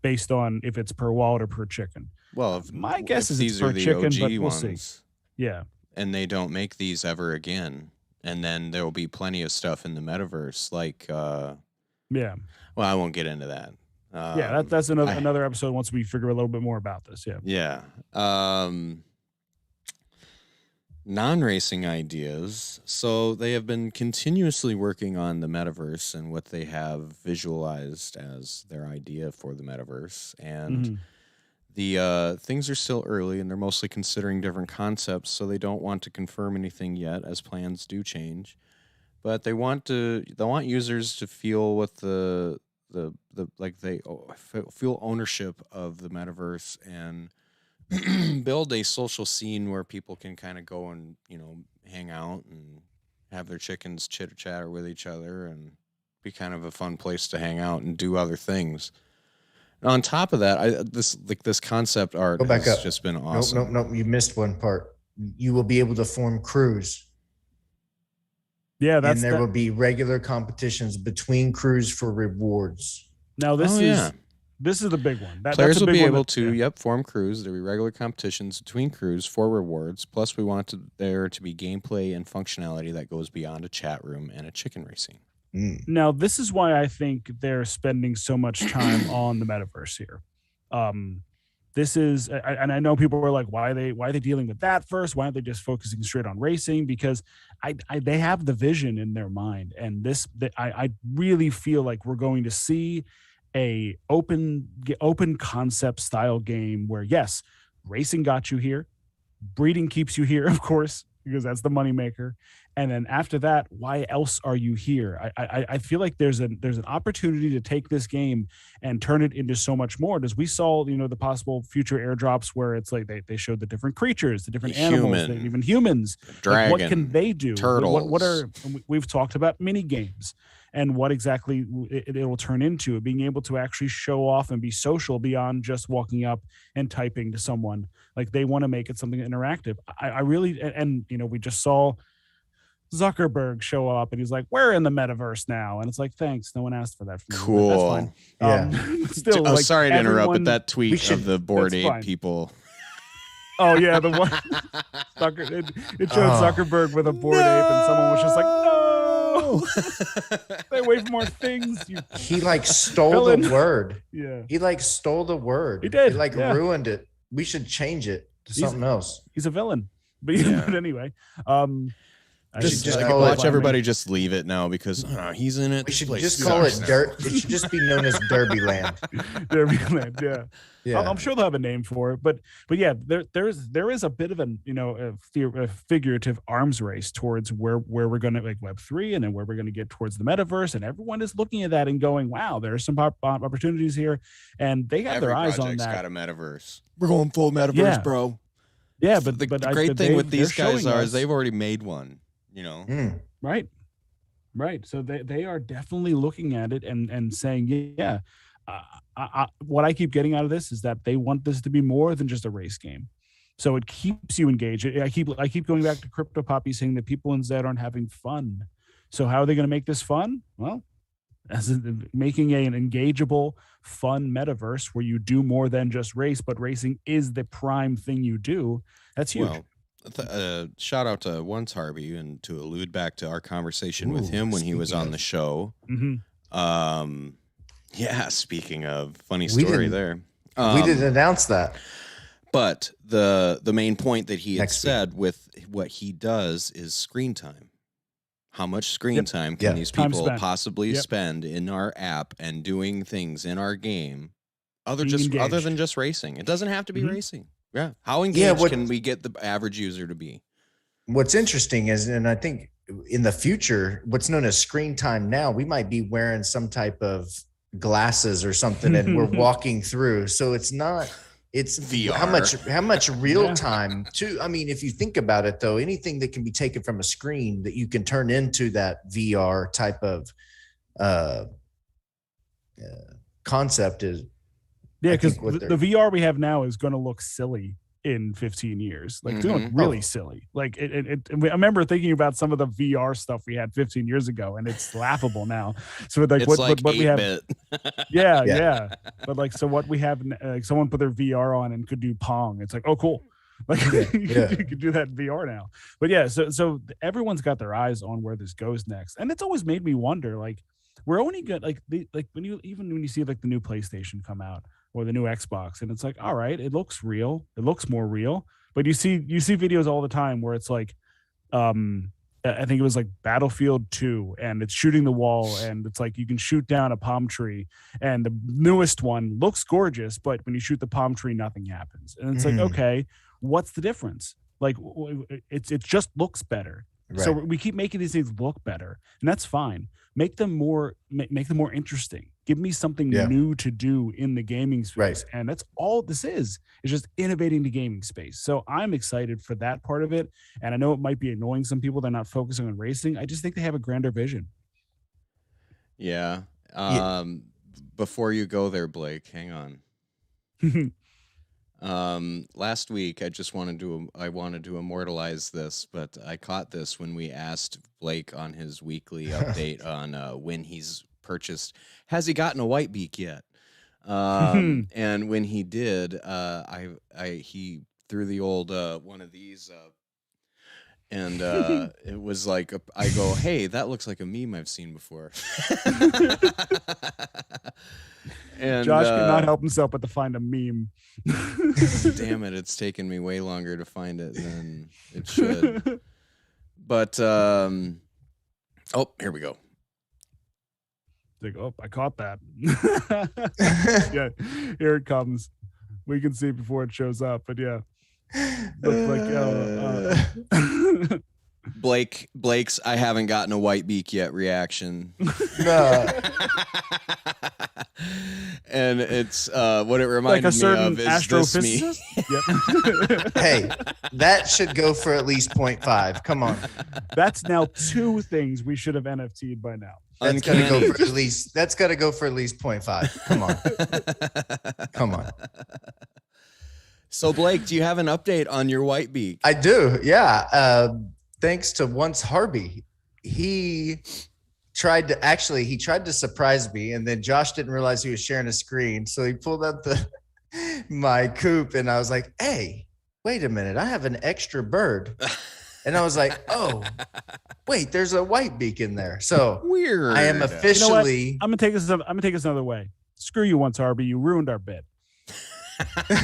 based on if it's per wallet or per chicken. Well, my guess is these it's per are the chicken, OG but we'll ones. see. Yeah. And they don't make these ever again. And then there will be plenty of stuff in the metaverse, like well, I won't get into that. That's another episode once we figure a little bit more about this. Yeah. Non-racing ideas. So they have been continuously working on the metaverse and what they have visualized as their idea for the metaverse. And the things are still early, and they're mostly considering different concepts, so they don't want to confirm anything yet, as plans do change. But they want users to feel what they feel ownership of the metaverse, and build a social scene where people can kind of go and hang out and have their chickens chitter chatter with each other and be kind of a fun place to hang out and do other things. On top of that, this concept art has just been awesome. Nope. You missed one part. You will be able to form crews. Yeah, and there will be regular competitions between crews for rewards. Now this is the big one. Players will be able to form crews. There will be regular competitions between crews for rewards. Plus, we want there to be gameplay and functionality that goes beyond a chat room and a chicken racing. Now, this is why I think they're spending so much time on the metaverse here. This is, and I know people were like, why are they dealing with that first? Why aren't they just focusing straight on racing? Because they have the vision in their mind, and I really feel like we're going to see a open concept style game where, yes, racing got you here, breeding keeps you here, of course, because that's the moneymaker. And then after that, why else are you here? I feel like there's an opportunity to take this game and turn it into so much more. As we saw, the possible future airdrops where it's like they showed the different creatures, the different animals, even humans. Dragon, like, what can they do? Turtles. We've talked about mini games and what exactly it will turn into, being able to actually show off and be social beyond just walking up and typing to someone. Like, they want to make it something interactive. I really, and we just saw Zuckerberg show up and he's like, we're in the metaverse now. And it's like, thanks. No one asked for that from me. Cool. That's fine. Yeah. Still, I'm sorry to interrupt, but that tweet of the Bored Ape people. Oh, yeah. The one it showed Zuckerberg with a Bored Ape, and someone was just like, no. Stay away from more things. He stole the word. Yeah. He stole the word. He did. He ruined it. We should change it to something else. He's a villain. But anyway, Watch everybody just leave it now because he's in it. We should just call it dirt. It should just be known as Derbyland. Derbyland, yeah. Yeah. I'm sure they'll have a name for it, but yeah, there is a bit of a figurative arms race towards where we're going to like Web3 and then where we're going to get towards the metaverse, and everyone is looking at that and going, wow, there's some opportunities here, and they have their eyes on that. Got a metaverse. We're going full metaverse, bro. Yeah, but the great thing with these guys is they've already made one. Right. So they are definitely looking at it and saying, yeah. What I keep getting out of this is that they want this to be more than just a race game, so it keeps you engaged. I keep going back to Crypto Poppy saying that people in Zed aren't having fun. So how are they going to make this fun? Well, making an engageable, fun metaverse where you do more than just race, but racing is the prime thing you do. That's huge. Well, shout out to Once Harvey, and to allude back to our conversation with him when he was on the show. Mm-hmm. Yeah, speaking of, funny story there. We didn't announce that. But the main point that he had said with what he does is screen time. How much screen time can these people possibly spend in our app and doing things in our game other than just racing? It doesn't have to be racing. Yeah. How engaged can we get the average user to be? What's interesting is, and I think in the future, what's known as screen time now, we might be wearing some type of glasses or something and we're walking through, so it's VR. how much real time too. I mean, if you think about it though, anything that can be taken from a screen that you can turn into that VR type of concept is because the VR we have now is going to look silly in 15 years, like it's going to look really silly. Like I remember thinking about some of the VR stuff we had 15 years ago, and it's laughable now. So like what we have, yeah. But like, so what we have, like someone put their VR on and could do Pong. It's like, oh, cool. Like you can do that in VR now. But yeah, so everyone's got their eyes on where this goes next, and it's always made me wonder. Like we're only good like when you see like the new PlayStation come out, or the new Xbox, and it's like, all right, it looks real, it looks more real, but you see videos all the time where it's like, I think it was like Battlefield 2, and it's shooting the wall, and it's like you can shoot down a palm tree, and the newest one looks gorgeous, but when you shoot the palm tree, nothing happens, and it's like, okay, what's the difference? Like it just looks better. Right. So we keep making these things look better, and that's fine. Make them more interesting. Give me something new to do in the gaming space. Right. And that's all this is. It's just innovating the gaming space. So I'm excited for that part of it. And I know it might be annoying some people. They're not focusing on racing. I just think they have a grander vision. Yeah. Before you go there, Blake, hang on. Last week, I wanted to immortalize this, but I caught this when we asked Blake on his weekly update on when he's purchased. Has he gotten a white beak yet? And when he did, he threw the old one of these up, and it was like I go, hey, that looks like a meme I've seen before. And Josh could not help himself but to find a meme. Damn it, it's taken me way longer to find it than it should. But here we go. Like, oh, I caught that. Yeah, here it comes. We can see it before it shows up, but yeah. Blake's I haven't gotten a white beak yet reaction. No. And it's what it reminded me of is this me. Yep. Hey, that should go for at least 0.5. Come on. That's now 2 things we should have NFT'd by now. That's got to go for at least 0.5. Come on. So Blake, do you have an update on your white beak? I do. Yeah. Thanks to Once Harvey, he tried to surprise me, and then Josh didn't realize he was sharing a screen, so he pulled up my coop, and I was like, hey, wait a minute, I have an extra bird. And I was like, oh, wait, there's a white beak in there. So weird. I am officially. You know I'm gonna take this another way. Screw you, Once Harvey. You ruined our bit.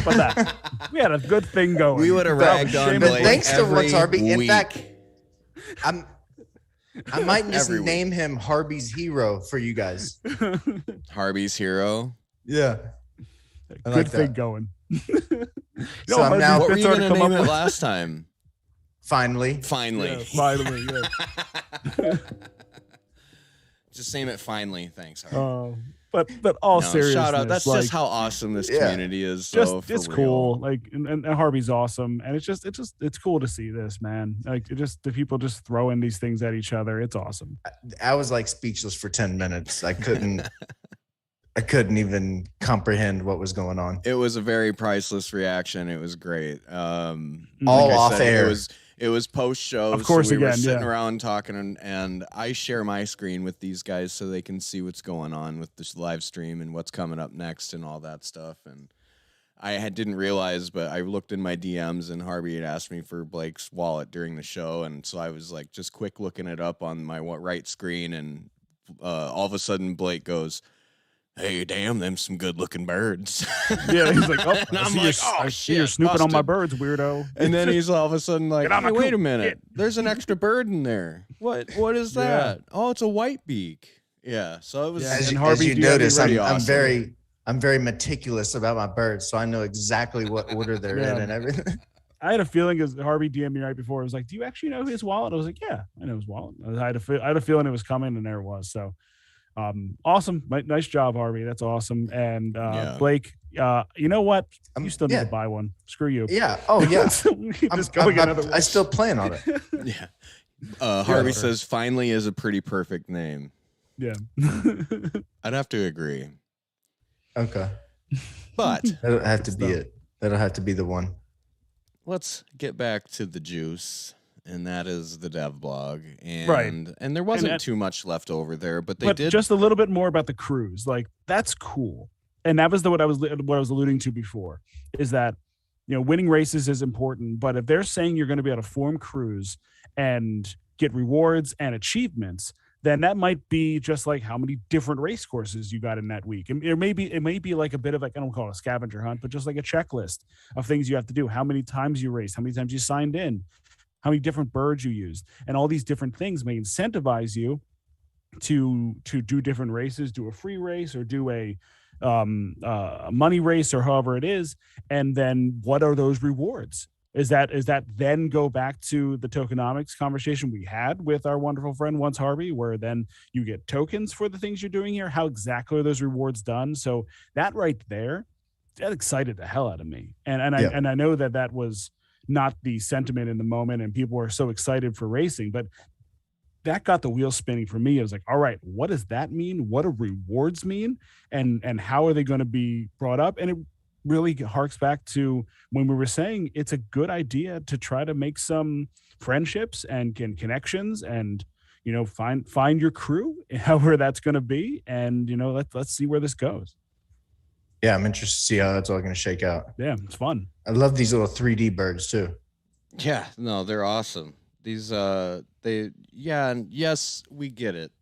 But that we had a good thing going. We would have ragged on Blake. Thanks to Once Harvey. In fact, I might just Every week. name him Harvey's Hero for you guys. Harvey's Hero. Yeah. I Good like thing that. going. So I'm now- What were you going going to name it last time? Finally. Finally. Yeah, finally. Yeah. Just name it finally. Thanks, Harvey. But all seriousness, shout out. That's like, just how awesome this Yeah. community is. So it's for cool. real. Like, and Harvey's awesome, and it's cool to see this, man. Like, the people just throwing these things at each other. It's awesome. I was like speechless for 10 minutes. I couldn't even comprehend what was going on. It was a very priceless reaction. It was great. All like I off said, air. It was post show. Of course, so we were again, sitting yeah. around talking, and I share my screen with these guys so they can see what's going on with this live stream and what's coming up next and all that stuff. And I didn't realize, but I looked in my DMs and Harvey had asked me for Blake's wallet during the show, and so I was like just quick looking it up on my right screen, and all of a sudden Blake goes, "Hey, damn, them some good-looking birds." Yeah, he's like, "Oh, And I'm like, "Oh, I see you're shit, snooping on my busted." birds, weirdo." And then he's all of a sudden like, Get out my "Hey, wait a coop. minute, there's an extra bird in there. What is Yeah. that? Oh, it's a white beak." Yeah, so it was. Yeah, As and you, Harvey, as you do you have any notice, pretty I'm awesome? very meticulous about my birds, so I know exactly what order they're in Yeah. and everything. I had a feeling, as Harvey DM'd me right before, it was like, "Do you actually know his wallet?" I was like, "Yeah, I know his wallet." I had a feeling it was coming, and there it was. So, awesome, nice job, Harvey. That's awesome. And Yeah. Blake, you know what? You still need yeah. to buy one. Screw you. Yeah. Oh yeah. Just go get another I one. still plan on it. Yeah. Harvey sure. says, "Finally is a pretty perfect name." Yeah. I'd have to agree, Okay. but That'll have to be Stuff. it. That'll have to be the one. let's get back to the juice, and that is the dev blog. And Right. and there wasn't that- too much left over there, but they But did. just a little bit more about the cruise. Like, that's cool. And that was what I was alluding to before, is that, winning races is important, but if they're saying you're going to be able to form crews and get rewards and achievements, then that might be just like how many different race courses you got in that week. And it may be like a bit of like, I don't call it a scavenger hunt, but just like a checklist of things you have to do. How many times you raced, how many times you signed in, how many different birds you used, and all these different things may incentivize you to do different races, do a free race or do a money race or however it is. And then what are those rewards? Is that then go back to the tokenomics conversation we had with our wonderful friend once, Harvey, where then you get tokens for the things you're doing here? How exactly are those rewards done? So that right there, that excited the hell out of me. And I know that was not the sentiment in the moment, and people were so excited for racing, but that got the wheel spinning for me. I was like, all right, what does that mean? What do rewards mean? And how are they going to be brought up? And it really harks back to when we were saying it's a good idea to try to make some friendships and connections and, find your crew, however that's going to be. And, let's see where this goes. Yeah, I'm interested to see how that's all going to shake out. Yeah, it's fun. I love these little 3D birds too. Yeah, no, they're awesome. These and yes, we get it.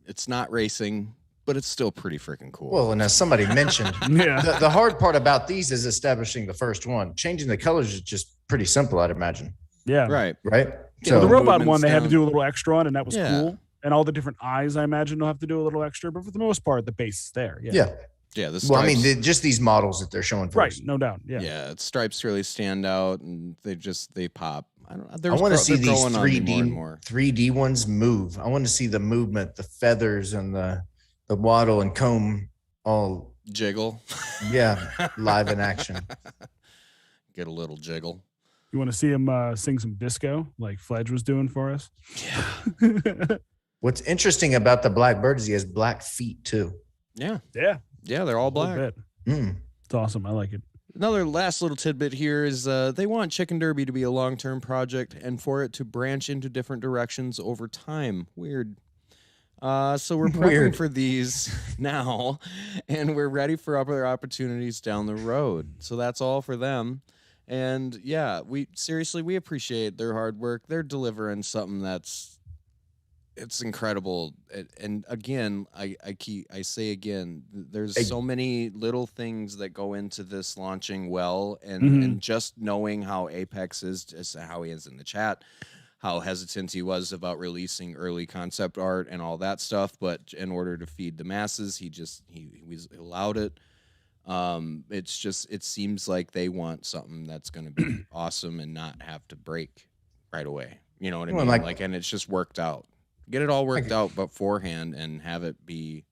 It's not racing, but it's still pretty freaking cool. Well, and as somebody mentioned, Yeah. the hard part about these is establishing the first one. Changing the colors is just pretty simple, I'd imagine. Yeah. right. Right? So the So robot movements one, they had to down. do a little extra on, and that was Yeah. cool. And all the different eyes, I imagine, will have to do a little extra. But for the most part, the base is there. yeah. Yeah, the stripes, Well, I mean, just these models that they're showing for Right. us. No doubt. Yeah. yeah, stripes really stand out, and they pop. I don't. I want to see they're these growing on me more and more. 3D ones move. I want to see the movement, the feathers and the wattle and comb all, Jiggle. yeah, live in action. Get a little jiggle. You want to see him sing some disco like Fledge was doing for us? Yeah. What's interesting about the black bird is he has black feet too. Yeah. Yeah. Yeah, they're all A little black. bit. Mm. It's awesome. I like it. Another last little tidbit here is they want Chicken Derby to be a long-term project and for it to branch into different directions over time. Weird. So we're prepping Weird. for these now, and we're ready for other opportunities down the road. So that's all for them. And yeah, we appreciate their hard work. They're delivering something it's incredible. And again, I say again, there's so many little things that go into this launching well, and just knowing how Apex is, just how he is in the chat, how hesitant he was about releasing early concept art and all that stuff, but in order to feed the masses, he allowed it. It seems like they want something that's going to be awesome and not have to break right away. You know what I mean? Like, and it's just worked out. Get it all worked out beforehand and have it be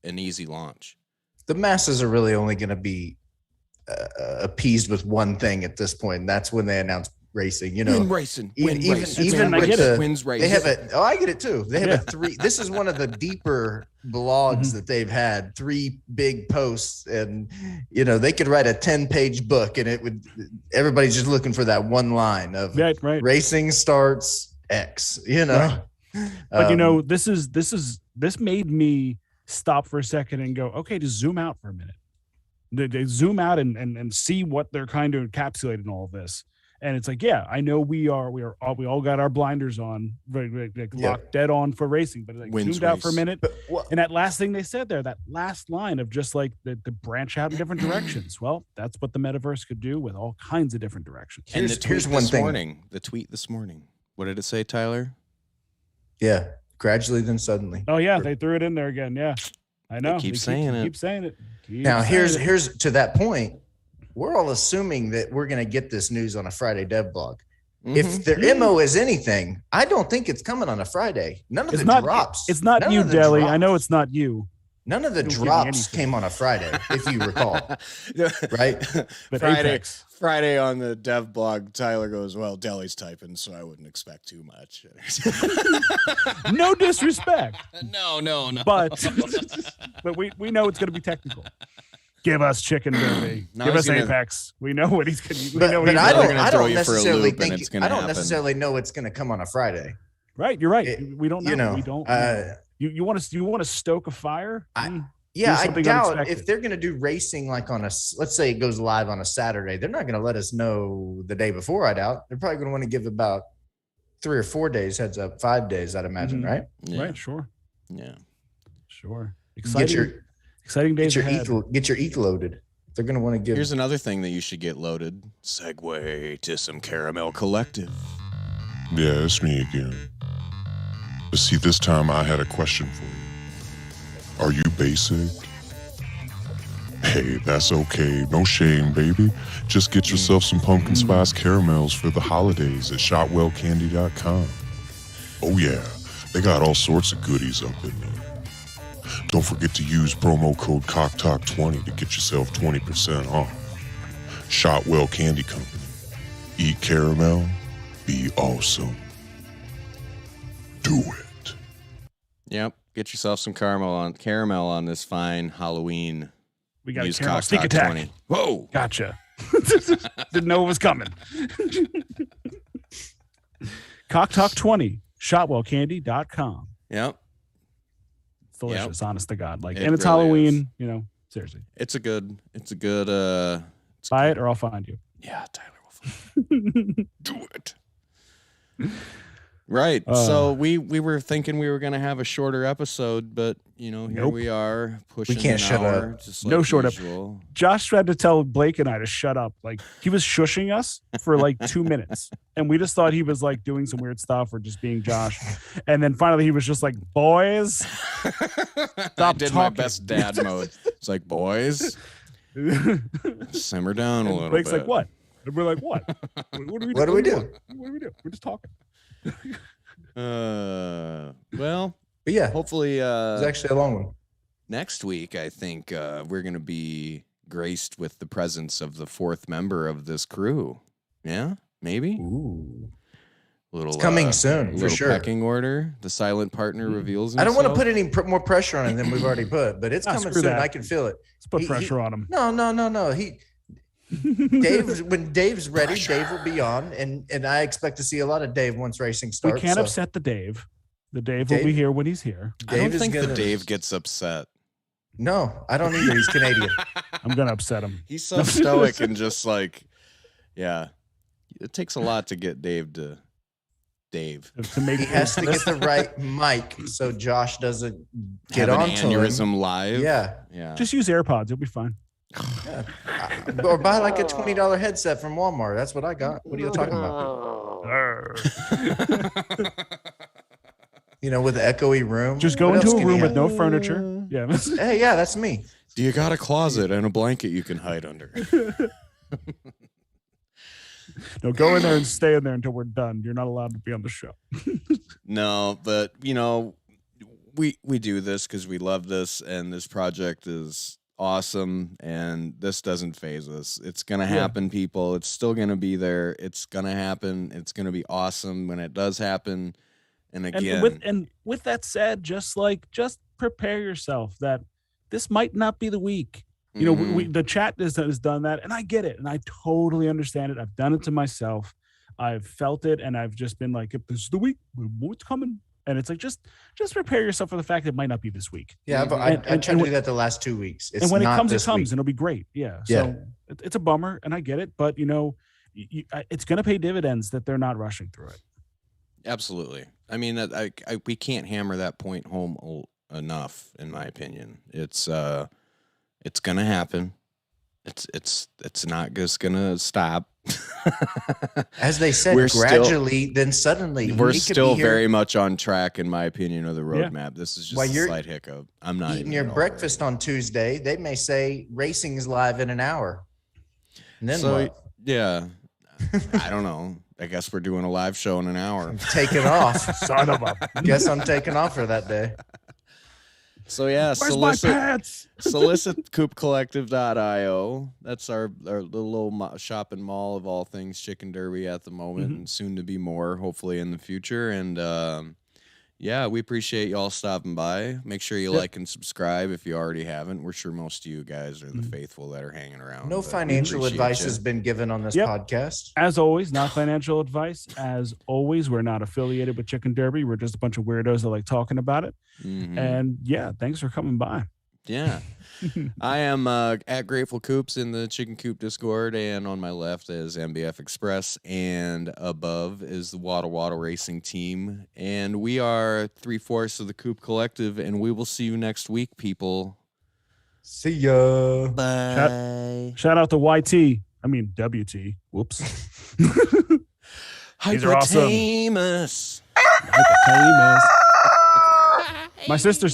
an easy launch. The masses are really only going to be appeased with one thing at this point, and that's when they announce racing. You know, win racing. Even I get it. Wins racing. They have I get it too. They have a 3. This is one of the deeper blogs that they've had. 3 big posts, and you know they could write a 10-page book, and everybody's just looking for that one line of racing starts X. You know, but you know this made me stop for a second and go, okay, just zoom out for a minute. They zoom out and see what they're kind of encapsulating all of this. And it's like, yeah, I know we all got our blinders on, locked dead on for racing, but like zoomed out for a minute. And that last thing they said there, that last line of just like the branch out in different directions. Well, that's what the metaverse could do with all kinds of different directions. And here's one thing. The tweet this morning. What did it say, Tyler? Yeah. Gradually, then suddenly. Oh yeah, they threw it in there again. Yeah, I know. Keep saying it. Now here's to that point. We're all assuming that we're going to get this news on a Friday dev blog. If their MO is anything, I don't think it's coming on a Friday. None of the drops. It's not you, Deli. I know it's not you. None of the drops came on a Friday, if you recall. Right? Friday on the dev blog, Tyler goes, well, Deli's typing, so I wouldn't expect too much. No disrespect. No. But we know it's going to be technical. Give us Chicken Derby. Give us Apex. We know what he's going to do. But I don't necessarily know it's going to come on a Friday. Right, you're right. We don't know. We don't know. You want to stoke a fire? I doubt if they're going to do racing like on let's say it goes live on a Saturday, they're not going to let us know the day before. I doubt. They're probably going to want to give about 3 or 4 days heads up, 5 days, I'd imagine, right? Yeah. Right, sure. Yeah. Sure. Exciting days ahead. Get your ETH loaded. They're going to want to give. Here's another thing that you should get loaded. Segue to some Caramel Collective. Yeah, it's me again. But see, this time I had a question for you. Are you basic? Hey, that's okay. No shame, baby. Just get yourself some pumpkin spice caramels for the holidays at shotwellcandy.com. Oh yeah, they got all sorts of goodies up in there. Don't forget to use promo code COCKTALK20 to get yourself 20% off. Shotwell Candy Company. Eat caramel, be awesome. Do it. Yep. Get yourself some caramel on this fine Halloween. We got a caramel sneak attack. 20. Whoa. Gotcha. Didn't know it was coming. CockTalk20, shotwellcandy.com. Yep. It's delicious, honest to God. And it's really Halloween, seriously. It's a good buy it or I'll find you. Yeah, Tyler will find you. Do it. Right. So we were thinking we were going to have a shorter episode, but here we are pushing. We can't shut up. Just no short up. Josh tried to tell Blake and I to shut up. Like he was shushing us for 2 minutes, and we just thought he was doing some weird stuff or just being Josh. And then finally he was just like, "Boys, stop I did talking." My best dad mode. It's like, boys, simmer down a little Blake's bit. like, "What?" And we're like, "What? What do we do? What do we do? We're just talking." Well, but yeah, hopefully it's actually a long one. Next week I think we're gonna be graced with the presence of the 4th member of this crew. Yeah, maybe. Ooh, it's coming soon for sure. Pecking order. The silent partner reveals himself. I don't want to put any more pressure on him than we've already put, but it's coming soon. I can feel it. Let's put pressure on him. No. When Dave's ready, Dave will be on, and I expect to see a lot of Dave once racing starts. We can't upset the Dave. The Dave will be here when he's here. I don't think the Dave gets upset. No, I don't either. He's Canadian. I'm gonna upset him. He's so stoic and just yeah. It takes a lot to get Dave to Dave. He has to get the right mic so Josh doesn't get on to aneurysm him. live. Yeah. Just use AirPods. You'll be fine. Yeah. Or buy a $20 headset from Walmart. That's what I got. What are you talking about? You know, with the echoey room. Just go What into else a can room you with have? no furniture. Yeah. Hey, yeah, that's me. Do you got a closet and a blanket you can hide under? No, go in there and stay in there until we're done. You're not allowed to be on the show. No, but you know, we do this because we love this, and this project is awesome, and this doesn't phase us. It's gonna happen, people. It's still gonna be there. It's gonna happen. It's gonna be awesome when it does happen. And again, and with that said, just prepare yourself that this might not be the week. You know, we the chat has done that, and I get it, and I totally understand it. I've done it to myself. I've felt it, and I've just been like, if this is the week, what's coming? And it's like, just prepare yourself for the fact that it might not be this week. Yeah, I tried to do that the last 2 weeks. It's and when it not comes, this it comes, week. and it'll be great. Yeah. So it's a bummer, and I get it, but you know, it's going to pay dividends that they're not rushing through it. Absolutely. I mean, we can't hammer that point home enough, in my opinion. It's gonna happen. It's not just gonna stop. As they said, gradually, then suddenly. We're still very much on track, in my opinion, of the roadmap. Yeah. This is just While a you're slight hiccup. I'm not eating your breakfast on Tuesday. They may say racing is live in an hour. And then what? Yeah, I don't know. I guess we're doing a live show in an hour. I'm taking off. Son of a. Guess I'm taking off for that day. So yeah, where's my pants? Solicit coopcollective.io. That's our little shopping mall of all things Chicken Derby at the moment, and soon to be more, hopefully in the future. And yeah, we appreciate y'all stopping by. Make sure you like and subscribe if you already haven't. We're sure most of you guys are the faithful that are hanging around. No financial advice has been given on this podcast. As always, not financial advice. As always, we're not affiliated with Chicken Derby. We're just a bunch of weirdos that like talking about it. And yeah, thanks for coming by. Yeah. I am at Grateful Coops in the Chicken Coop Discord, and on my left is MBF Express, and above is the Wada Racing Team. And we are 3/4 of the Coop Collective, and we will see you next week, people. See ya. Bye. Shout out to YT. I mean, WT. Whoops. These are awesome. Hypotamus. Hypotamus. My sister